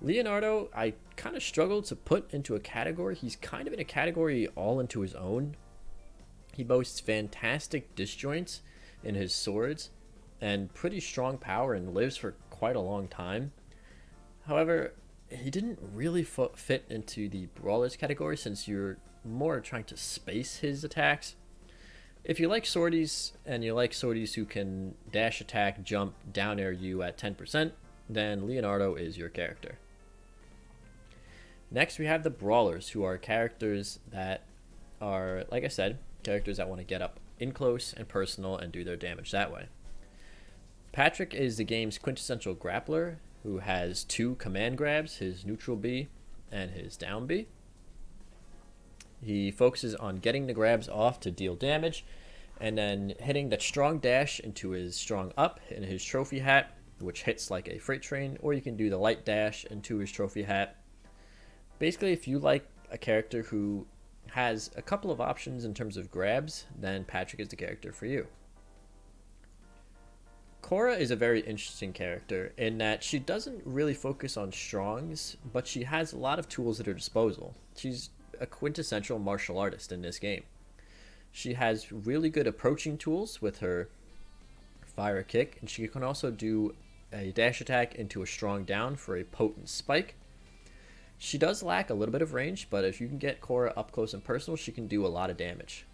Leonardo, I kind of struggled to put into a category. He's kind of in a category all into his own. He boasts fantastic disjoints in his swords and pretty strong power and lives for quite a long time. However, he didn't really fit into the brawlers category since you're more trying to space his attacks. If you like swordies and you like swordies who can dash attack, jump, down air you at 10%, then Leonardo is your character. Next, we have the brawlers, who are characters that are, like I said, characters that want to get up in close and personal and do their damage that way. Patrick is the game's quintessential grappler, who has 2 command grabs, his neutral B and his down B. He focuses on getting the grabs off to deal damage, and then hitting that strong dash into his strong up in his trophy hat, which hits like a freight train, or you can do the light dash into his trophy hat. Basically, if you like a character who has a couple of options in terms of grabs, then Patrick is the character for you. Cora is a very interesting character in that she doesn't really focus on strongs, but she has a lot of tools at her disposal. She's a quintessential martial artist in this game. She has really good approaching tools with her fire kick, and she can also do a dash attack into a strong down for a potent spike. She does lack a little bit of range, but if you can get Cora up close and personal, she can do a lot of damage.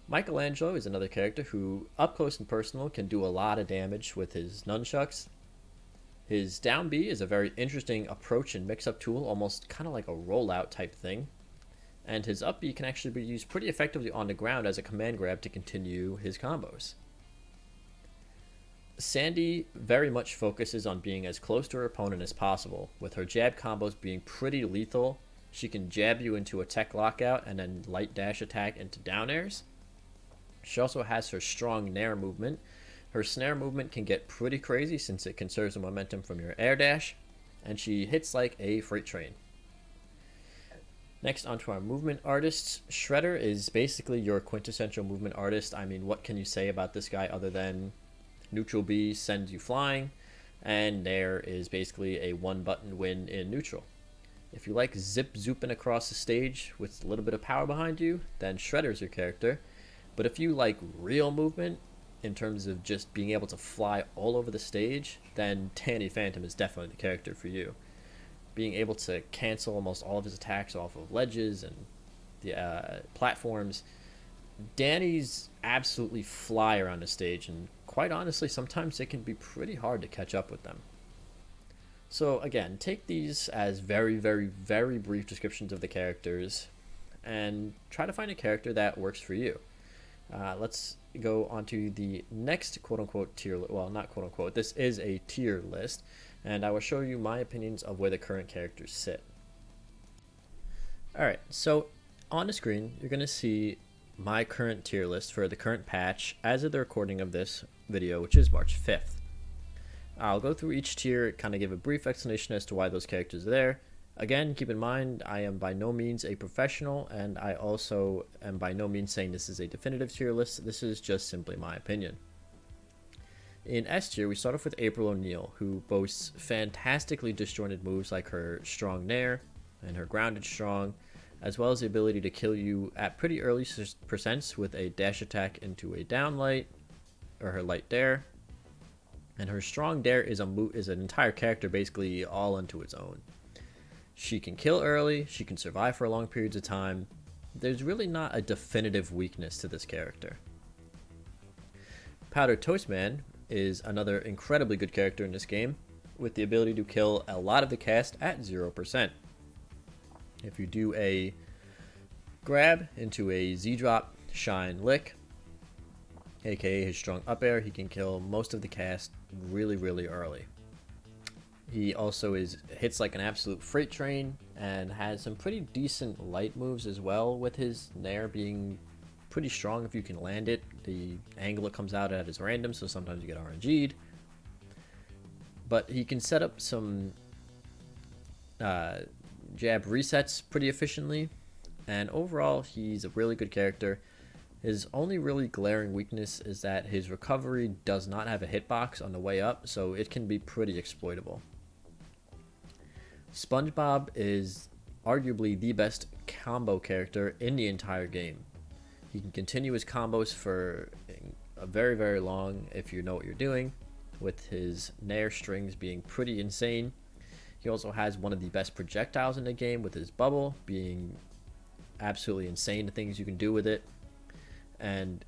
Michelangelo is another character who, up close and personal, can do a lot of damage with his nunchucks. His down B is a very interesting approach and mix-up tool, almost kind of like a rollout type thing. And his up B can actually be used pretty effectively on the ground as a command grab to continue his combos. Sandy very much focuses on being as close to her opponent as possible, with her jab combos being pretty lethal. She can jab you into a tech lockout and then light dash attack into down airs. She also has her strong nair movement, Her snare movement can get pretty crazy since it conserves the momentum from your air dash, and she hits like a freight train. Next, onto our movement artists. Shredder is basically your quintessential movement artist. I mean, what can you say about this guy other than neutral B sends you flying, and Nair is basically a one-button win in neutral. If you like zip-zooping across the stage with a little bit of power behind you, then Shredder's your character. But if you like real movement, in terms of just being able to fly all over the stage, then Danny Phantom is definitely the character for you. Being able to cancel almost all of his attacks off of ledges and the platforms, Danny's absolutely fly around the stage, and quite honestly, sometimes it can be pretty hard to catch up with them. So again, take these as very, very, very brief descriptions of the characters, and try to find a character that works for you. Let's go on to the next quote-unquote tier, well, not quote-unquote, this is a tier list, and I will show you my opinions of where the current characters sit. Alright, so on the screen, you're going to see my current tier list for the current patch as of the recording of this video, which is March 5th. I'll go through each tier, kind of give a brief explanation as to why those characters are there. Again, keep in mind, I am by no means a professional, and I also am by no means saying this is a definitive tier list. This is just simply my opinion. In S tier, we start off with April O'Neil, who boasts fantastically disjointed moves like her strong Nair and her grounded strong, as well as the ability to kill you at pretty early percents with a dash attack into a down light, or her light dare. And her strong dare is an entire character basically all unto its own. She can kill early, she can survive for long periods of time. There's really not a definitive weakness to this character. Powdered Toast Man is another incredibly good character in this game, with the ability to kill a lot of the cast at 0%. If you do a grab into a Z-drop shine lick, aka his strong up air, he can kill most of the cast really, really early. He also hits like an absolute freight train and has some pretty decent light moves as well, with his Nair being pretty strong if you can land it. The angle it comes out at is random, so sometimes you get RNG'd. But he can set up some jab resets pretty efficiently, and overall he's a really good character. His only really glaring weakness is that his recovery does not have a hitbox on the way up, so it can be pretty exploitable. SpongeBob is arguably the best combo character in the entire game. He can continue his combos for a very, very long if you know what you're doing, with his Nair strings being pretty insane. He also has one of the best projectiles in the game, with his bubble being absolutely insane, the things you can do with it. And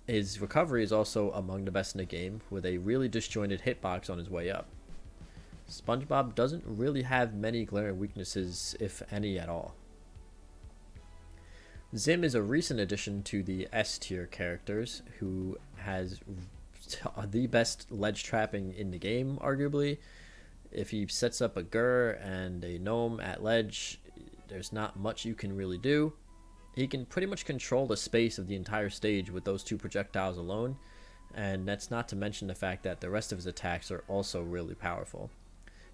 his recovery is also among the best in the game, with a really disjointed hitbox on his way up. SpongeBob doesn't really have many glaring weaknesses, if any at all. Zim is a recent addition to the S tier characters, who has the best ledge trapping in the game, arguably. If he sets up a Gur and a Gnome at ledge, there's not much you can really do. He can pretty much control the space of the entire stage with those two projectiles alone, and that's not to mention the fact that the rest of his attacks are also really powerful.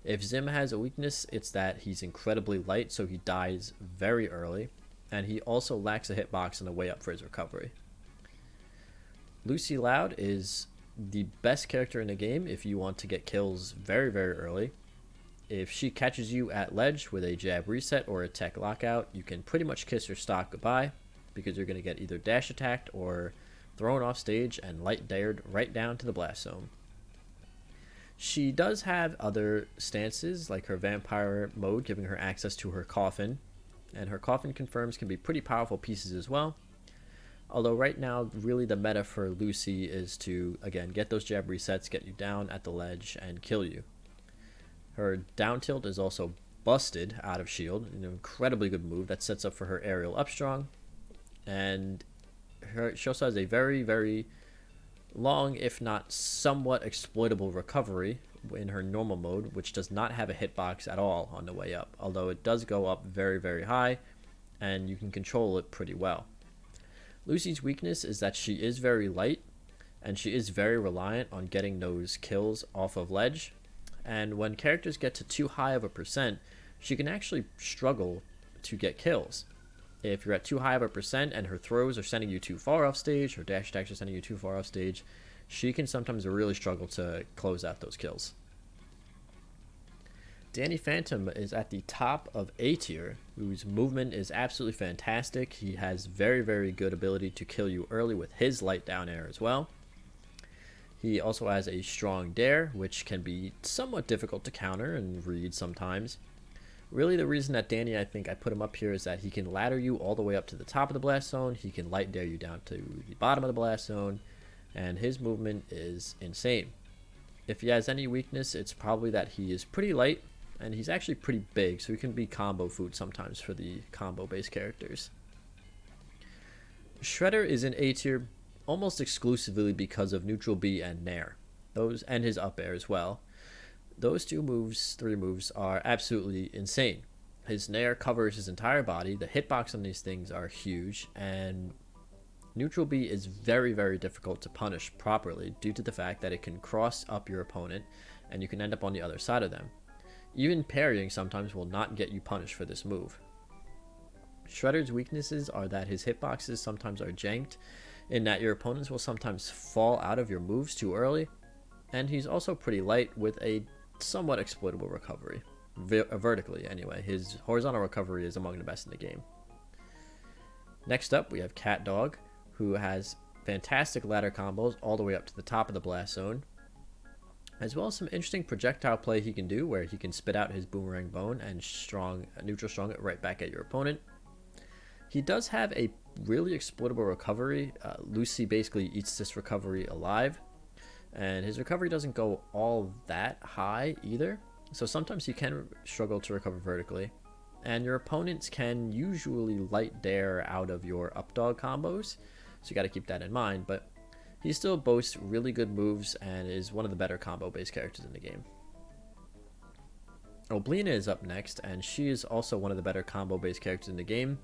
If Zim has a weakness, it's that he's incredibly light, so he dies very early, and he also lacks a hitbox on the way up for his recovery. Lucy Loud is the best character in the game if you want to get kills very, very early. If she catches you at ledge with a jab reset or a tech lockout, you can pretty much kiss your stock goodbye, because you're going to get either dash attacked or thrown off stage and light dared right down to the blast zone. She does have other stances, like her vampire mode giving her access to her coffin, and her coffin confirms can be pretty powerful pieces as well. Although right now, really the meta for Lucy is to, again, get those jab resets, get you down at the ledge, and kill you. Her down tilt is also busted out of shield, an incredibly good move that sets up for her aerial up strong. And she also has a very, very long, if not somewhat exploitable recovery in her normal mode, which does not have a hitbox at all on the way up, although it does go up very, very high, and you can control it pretty well. Lucy's weakness is that she is very light, and she is very reliant on getting those kills off of ledge. And when characters get to too high of a percent, she can actually struggle to get kills. If you're at too high of a percent and her throws are sending you too far off stage, her dash attacks are sending you too far off stage, she can sometimes really struggle to close out those kills. Danny Phantom is at the top of A tier, whose movement is absolutely fantastic. He has very, very good ability to kill you early with his light down air as well. He also has a strong dare, which can be somewhat difficult to counter and read sometimes. Really, the reason that Danny, I think I put him up here, is that he can ladder you all the way up to the top of the blast zone. He can light dare you down to the bottom of the blast zone, and his movement is insane. If he has any weakness, it's probably that he is pretty light, and he's actually pretty big, so he can be combo food sometimes for the combo-based characters. Shredder is in A tier almost exclusively because of neutral B and Nair, those and his up air as well. Those three moves are absolutely insane. His Nair covers his entire body. The hitbox on these things are huge, and neutral B is very, very difficult to punish properly due to the fact that it can cross up your opponent and you can end up on the other side of them. Even parrying sometimes will not get you punished for this move. Shredder's weaknesses are that his hitboxes sometimes are janked, in that your opponents will sometimes fall out of your moves too early, and he's also pretty light with a somewhat exploitable recovery. Vertically anyway, his horizontal recovery is among the best in the game. Next up, we have Cat Dog, who has fantastic ladder combos all the way up to the top of the blast zone, as well as some interesting projectile play he can do, where he can spit out his boomerang bone and neutral strong it right back at your opponent. He does have a really exploitable recovery. Lucy basically eats this recovery alive, and his recovery doesn't go all that high either, so sometimes he can struggle to recover vertically, and your opponents can usually light dare out of your up dog combos, so you got to keep that in mind. But he still boasts really good moves and is one of the better combo based characters in the game. Oblina is up next, and she is also one of the better combo based characters in the game.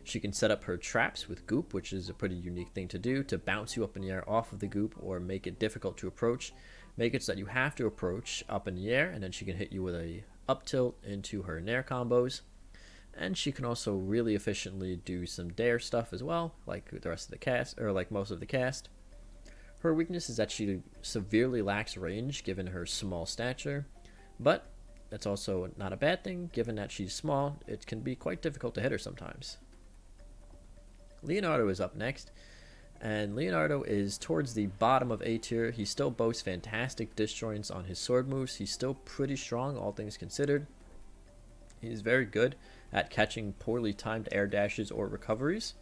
She can set up her traps with goop, which is a pretty unique thing to do, to bounce you up in the air off of the goop or make it difficult to approach. Make it so that you have to approach up in the air, and then she can hit you with a up tilt into her nair combos. And she can also really efficiently do some dare stuff as well, like the rest of the cast, or like most of the cast. Her weakness is that she severely lacks range given her small stature, but that's also not a bad thing given that she's small. It can be quite difficult to hit her sometimes. Leonardo is up next, and Leonardo is towards the bottom of A tier. He still boasts fantastic disjoints on his sword moves. He's still pretty strong, all things considered. He's very good at catching poorly timed air dashes or recoveries.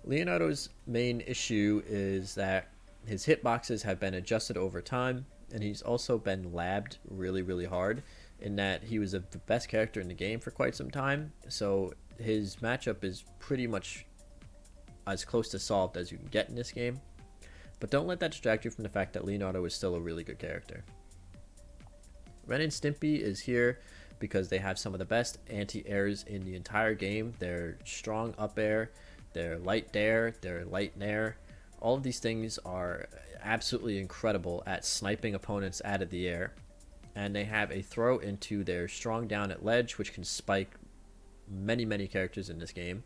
Leonardo's main issue is that his hitboxes have been adjusted over time, and he's also been labbed really, really hard, in that he was the best character in the game for quite some time, so his matchup is pretty much as close to solved as you can get in this game. But don't let that distract you from the fact that Leonardo is still a really good character. Ren and Stimpy is here because they have some of the best anti-airs in the entire game. Their strong up air, their light dare, their light nair, all of these things are absolutely incredible at sniping opponents out of the air. And they have a throw into their strong down at ledge, which can spike many characters in this game.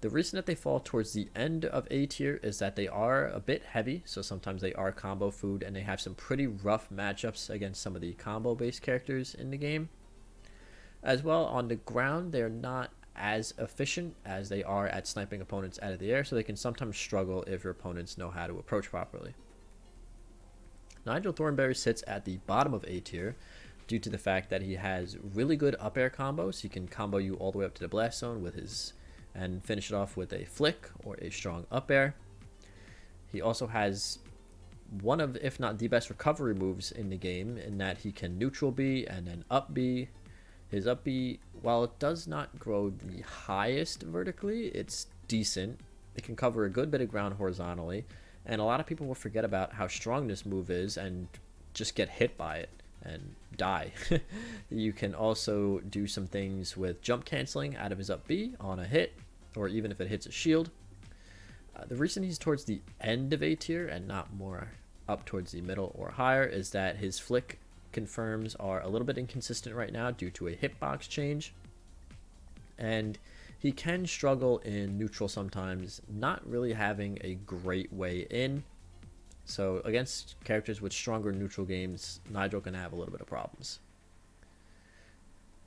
The reason that they fall towards the end of A tier is that they are a bit heavy, so sometimes they are combo food, and they have some pretty rough matchups against some of the combo based characters in the game. As well, on the ground, they're not as efficient as they are at sniping opponents out of the air, so they can sometimes struggle if your opponents know how to approach properly. Nigel Thornberry sits at the bottom of A tier due to the fact that he has really good up air combos. He can combo you all the way up to the blast zone with his, and finish it off with a flick or a strong up air. He also has one of, if not the best recovery moves in the game, in that he can neutral B and then up B. His up B, while it does not grow the highest vertically, it's decent. It can cover a good bit of ground horizontally, and a lot of people will forget about how strong this move is and just get hit by it and die. You can also do some things with jump canceling out of his up B on a hit, or even if it hits a shield. The reason he's towards the end of A tier and not more up towards the middle or higher is that his flick confirms are a little bit inconsistent right now due to a hitbox change. And he can struggle in neutral sometimes, not really having a great way in. So against characters with stronger neutral games, Nigel can have a little bit of problems.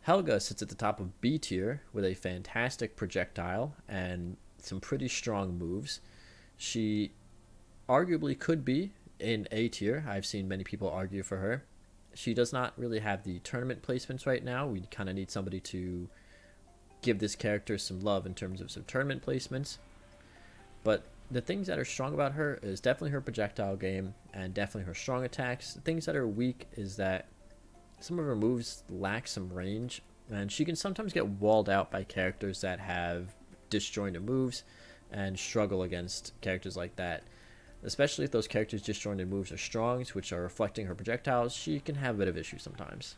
Helga sits at the top of B tier with a fantastic projectile and some pretty strong moves. She arguably could be in A tier. I've seen many people argue for her. She does not really have the tournament placements right now. We kind of need somebody to give this character some love in terms of some tournament placements. But the things that are strong about her is definitely her projectile game and definitely her strong attacks. The things that are weak is that some of her moves lack some range, and she can sometimes get walled out by characters that have disjointed moves and struggle against characters like that. Especially if those characters' disjointed moves are strongs, which are reflecting her projectiles, she can have a bit of issues sometimes.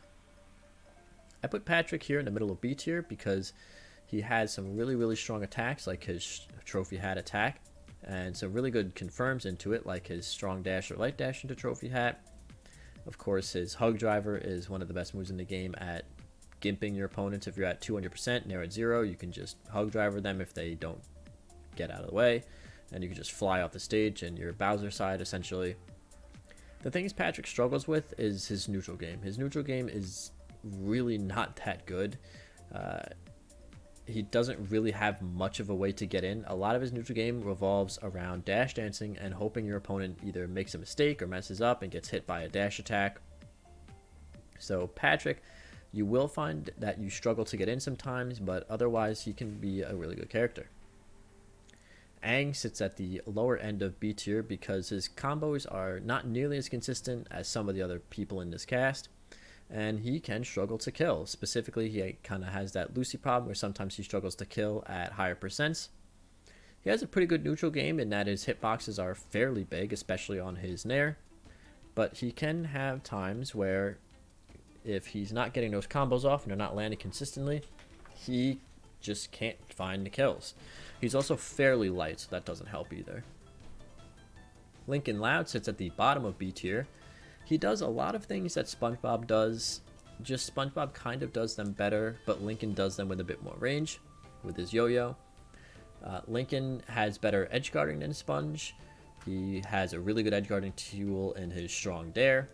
I put Patrick here in the middle of B tier because he has some really strong attacks, like his trophy hat attack, and some really good confirms into it, like his strong dash or light dash into trophy hat. Of course, his hug driver is one of the best moves in the game at gimping your opponents. If you're at 200% and they're at 0, you can just hug driver them if they don't get out of the way, and you can just fly off the stage and your Bowser side essentially. The things Patrick struggles with is his neutral game. His neutral game is really not that good. He doesn't really have much of a way to get in. A lot of his neutral game revolves around dash dancing and hoping your opponent either makes a mistake or messes up and gets hit by a dash attack. So Patrick, you will find that you struggle to get in sometimes, but otherwise he can be a really good character. Aang sits at the lower end of B tier because his combos are not nearly as consistent as some of the other people in this cast, and he can struggle to kill. Specifically, he kind of has that Lucy problem where sometimes he struggles to kill at higher percents. He has a pretty good neutral game in that his hitboxes are fairly big, especially on his Nair, but he can have times where if he's not getting those combos off and they're not landing consistently, he just can't find the kills. He's also fairly light, so that doesn't help either. Lincoln Loud sits at the bottom of B tier. He does a lot of things that SpongeBob does, just SpongeBob kind of does them better, but Lincoln does them with a bit more range with his yo-yo. Lincoln has better edge guarding than Sponge. He has a really good edge guarding tool in his strong dare.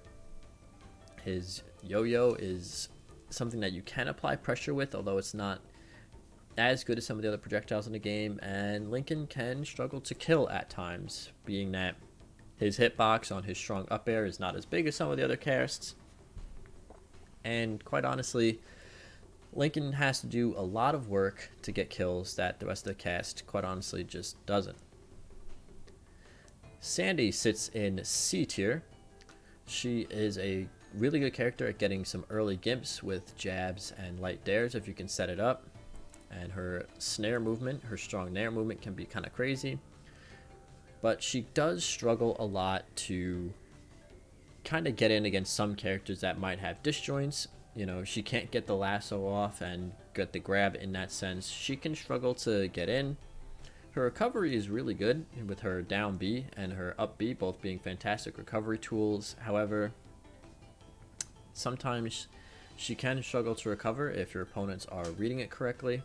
His yo-yo is something that you can apply pressure with, although it's not as good as some of the other projectiles in the game, and Lincoln can struggle to kill at times, being that his hitbox on his strong up air is not as big as some of the other casts. And quite honestly, Lincoln has to do a lot of work to get kills that the rest of the cast, quite honestly, just doesn't. Sandy sits in C tier. She is a really good character at getting some early gimps with jabs and light dares if you can set it up. And her snare movement, her strong nair movement, can be kind of crazy. But she does struggle a lot to kind of get in against some characters that might have disjoints. You know, she can't get the lasso off and get the grab in that sense. She can struggle to get in. Her recovery is really good with her down B and her up B, both being fantastic recovery tools. However, sometimes she can struggle to recover if your opponents are reading it correctly.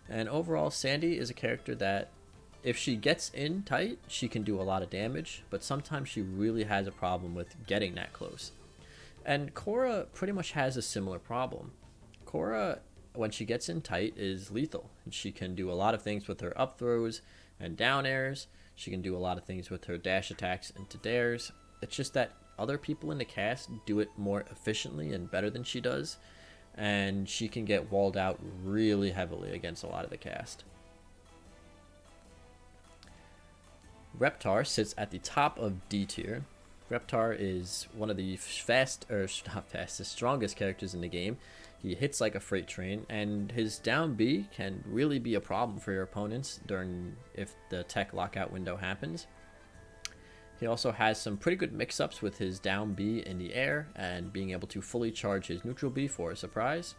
And overall, Sandy is a character that if she gets in tight, she can do a lot of damage, but sometimes she really has a problem with getting that close. And Korra pretty much has a similar problem. Korra, when she gets in tight, is lethal. And she can do a lot of things with her up throws and down airs. She can do a lot of things with her dash attacks into dares. It's just that other people in the cast do it more efficiently and better than she does, and she can get walled out really heavily against a lot of the cast. Reptar sits at the top of D tier. Reptar is one of the strongest characters in the game. He hits like a freight train, and his down B can really be a problem for your opponents if the tech lockout window happens. He also has some pretty good mix-ups with his down B in the air and being able to fully charge his neutral B for a surprise.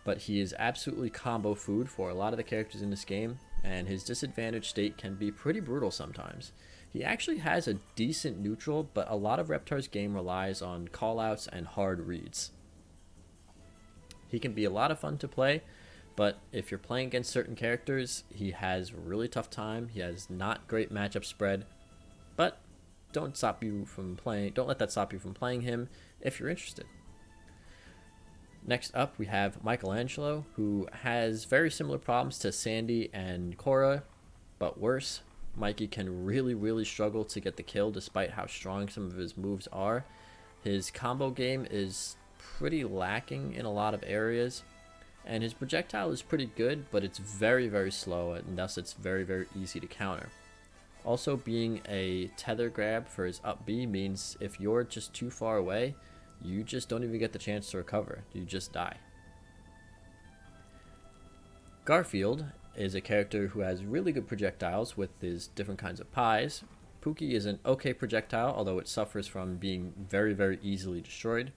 But he is absolutely combo food for a lot of the characters in this game. and his disadvantaged state can be pretty brutal sometimes. He actually has a decent neutral, but a lot of Reptar's game relies on callouts and hard reads. He can be a lot of fun to play, but if you're playing against certain characters, he has a really tough time. He has not great matchup spread, but don't let that stop you from playing him if you're interested. Next up, we have Michelangelo, who has very similar problems to Sandy and Cora, but worse. Mikey can really struggle to get the kill despite how strong some of his moves are. His combo game is pretty lacking in a lot of areas, and his projectile is pretty good, but it's very slow, and thus it's very easy to counter. Also, being a tether grab for his up B means if you're just too far away, you just don't even get the chance to recover. You just die. Garfield is a character who has really good projectiles with his different kinds of pies. Pookie is an okay projectile, although it suffers from being very easily destroyed.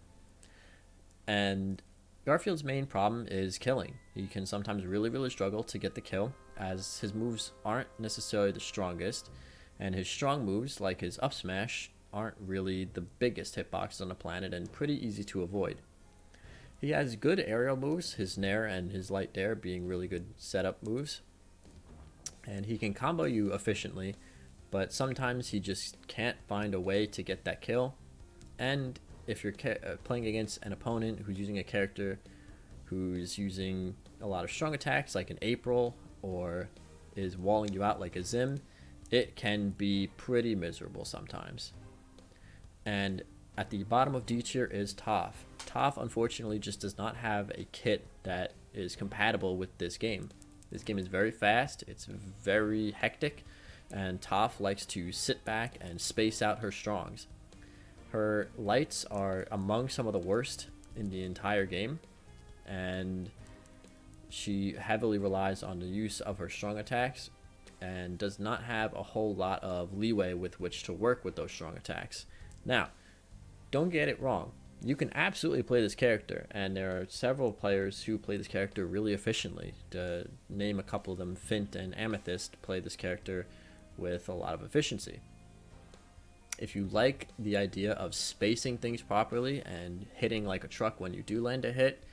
And Garfield's main problem is killing. He can sometimes really struggle to get the kill, as his moves aren't necessarily the strongest, and his strong moves, like his up smash, aren't really the biggest hitboxes on the planet and pretty easy to avoid. He has good aerial moves, his Nair and his light dare being really good setup moves, and he can combo you efficiently, but sometimes he just can't find a way to get that kill. And if you're playing against an opponent who's using a character who's using a lot of strong attacks like an April, or is walling you out like a Zim, it can be pretty miserable sometimes. And at the bottom of D tier is Toph. Toph unfortunately just does not have a kit that is compatible with this game. This game is very fast, it's very hectic, and Toph likes to sit back and space out her strongs. Her lights are among some of the worst in the entire game, and she heavily relies on the use of her strong attacks and does not have a whole lot of leeway with which to work with those strong attacks. Now, don't get it wrong. You can absolutely play this character, and there are several players who play this character really efficiently. To name a couple of them, Fint and Amethyst play this character with a lot of efficiency. If you like the idea of spacing things properly and hitting like a truck when you do land a hit,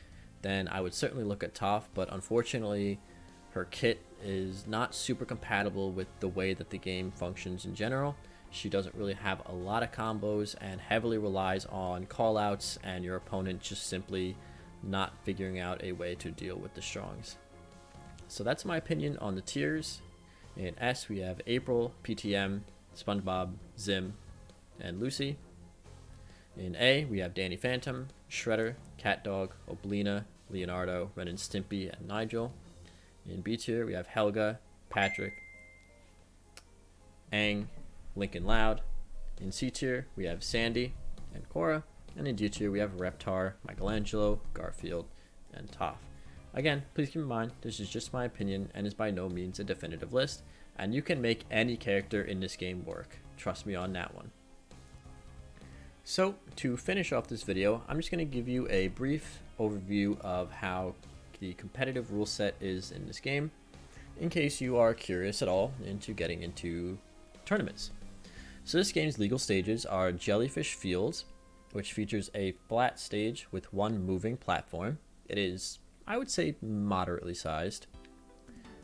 then I would certainly look at Toph, but unfortunately her kit is not super compatible with the way that the game functions in general. She doesn't really have a lot of combos and heavily relies on callouts and your opponent just simply not figuring out a way to deal with the strongs. So that's my opinion on the tiers. In S we have April, PTM, SpongeBob, Zim, and Lucy. In A we have Danny Phantom, Shredder, CatDog, Oblina, Leonardo, Ren and Stimpy, and Nigel. In B tier we have Helga, Patrick, Aang, Lincoln Loud. In C tier we have Sandy and Cora, and in D tier we have Reptar, Michelangelo, Garfield, and Toph. Again, please keep in mind this is just my opinion and is by no means a definitive list, and you can make any character in this game work. Trust me on that one. So to finish off this video, I'm just going to give you a brief overview of how the competitive rule set is in this game, in case you are curious at all into getting into tournaments. So this game's legal stages are Jellyfish Fields, which features a flat stage with one moving platform. It is, I would say, moderately sized.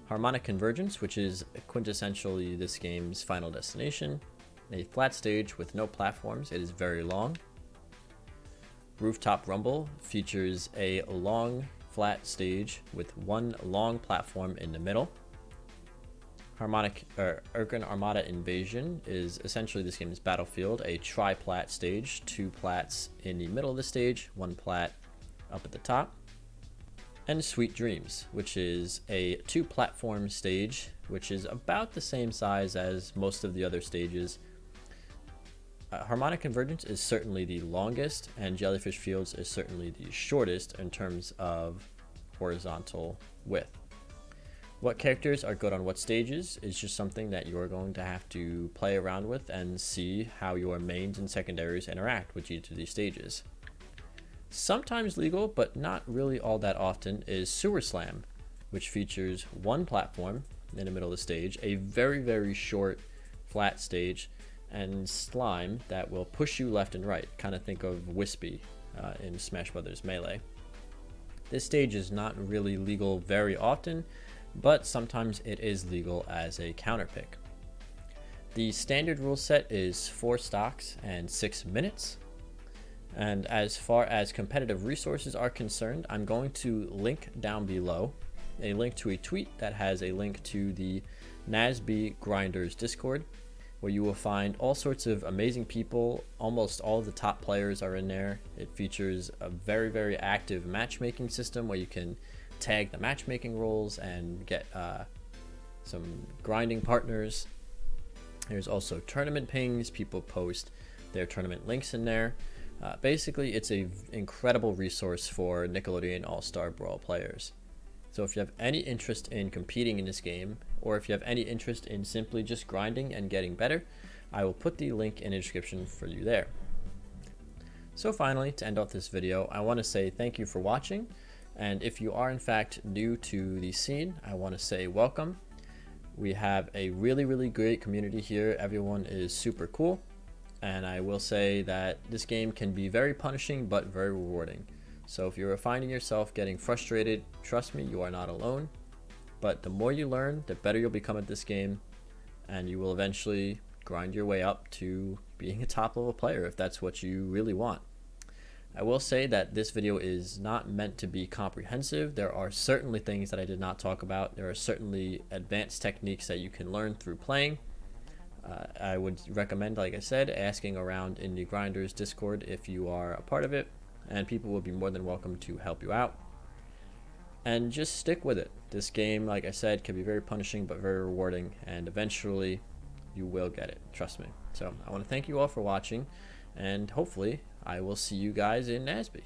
Harmonic Convergence, which is quintessentially this game's final destination. A flat stage with no platforms. It is very long. Rooftop Rumble features a long flat stage with one long platform in the middle. Urkin Armada Invasion is essentially this game's battlefield, a tri-plat stage, 2 plats in the middle of the stage, 1 plat up at the top. And Sweet Dreams, which is a 2-platform stage, which is about the same size as most of the other stages. Harmonic Convergence is certainly the longest, and Jellyfish Fields is certainly the shortest in terms of horizontal width. What characters are good on what stages is just something that you're going to have to play around with and see how your mains and secondaries interact with each of these stages. Sometimes legal, but not really all that often, is Sewer Slam, which features one platform in the middle of the stage, a very, very short, flat stage, and slime that will push you left and right. Kind of think of Wispy in Smash Brothers Melee. This stage is not really legal very often, but sometimes it is legal as a counter pick. The standard rule set is 4 stocks and 6 minutes. And as far as competitive resources are concerned, I'm going to link down below a link to a tweet that has a link to the NASB Grinders Discord, where you will find all sorts of amazing people. Almost all of the top players are in there. It features a very, very active matchmaking system where you can tag the matchmaking roles and get some grinding partners. There's also tournament pings. People post their tournament links in there. Basically, it's an incredible resource for Nickelodeon All Star Brawl players. So if you have any interest in competing in this game, or if you have any interest in simply just grinding and getting better, I will put the link in the description for you there. So finally, to end off this video, I want to say thank you for watching. And if you are in fact new to the scene, I want to say welcome. We have a really, really great community here. Everyone is super cool. And I will say that this game can be very punishing, but very rewarding. So if you're finding yourself getting frustrated, trust me, you are not alone. But the more you learn, the better you'll become at this game. And you will eventually grind your way up to being a top level player if that's what you really want. I will say that this video is not meant to be comprehensive. There are certainly things that I did not talk about. There are certainly advanced techniques that you can learn through playing. I would recommend, like I said, asking around in the Grinders Discord if you are a part of it, and people will be more than welcome to help you out. And just stick with it. This game, like I said, can be very punishing but very rewarding, and eventually you will get it. Trust me. So I want to thank you all for watching, and hopefully I will see you guys in NASB.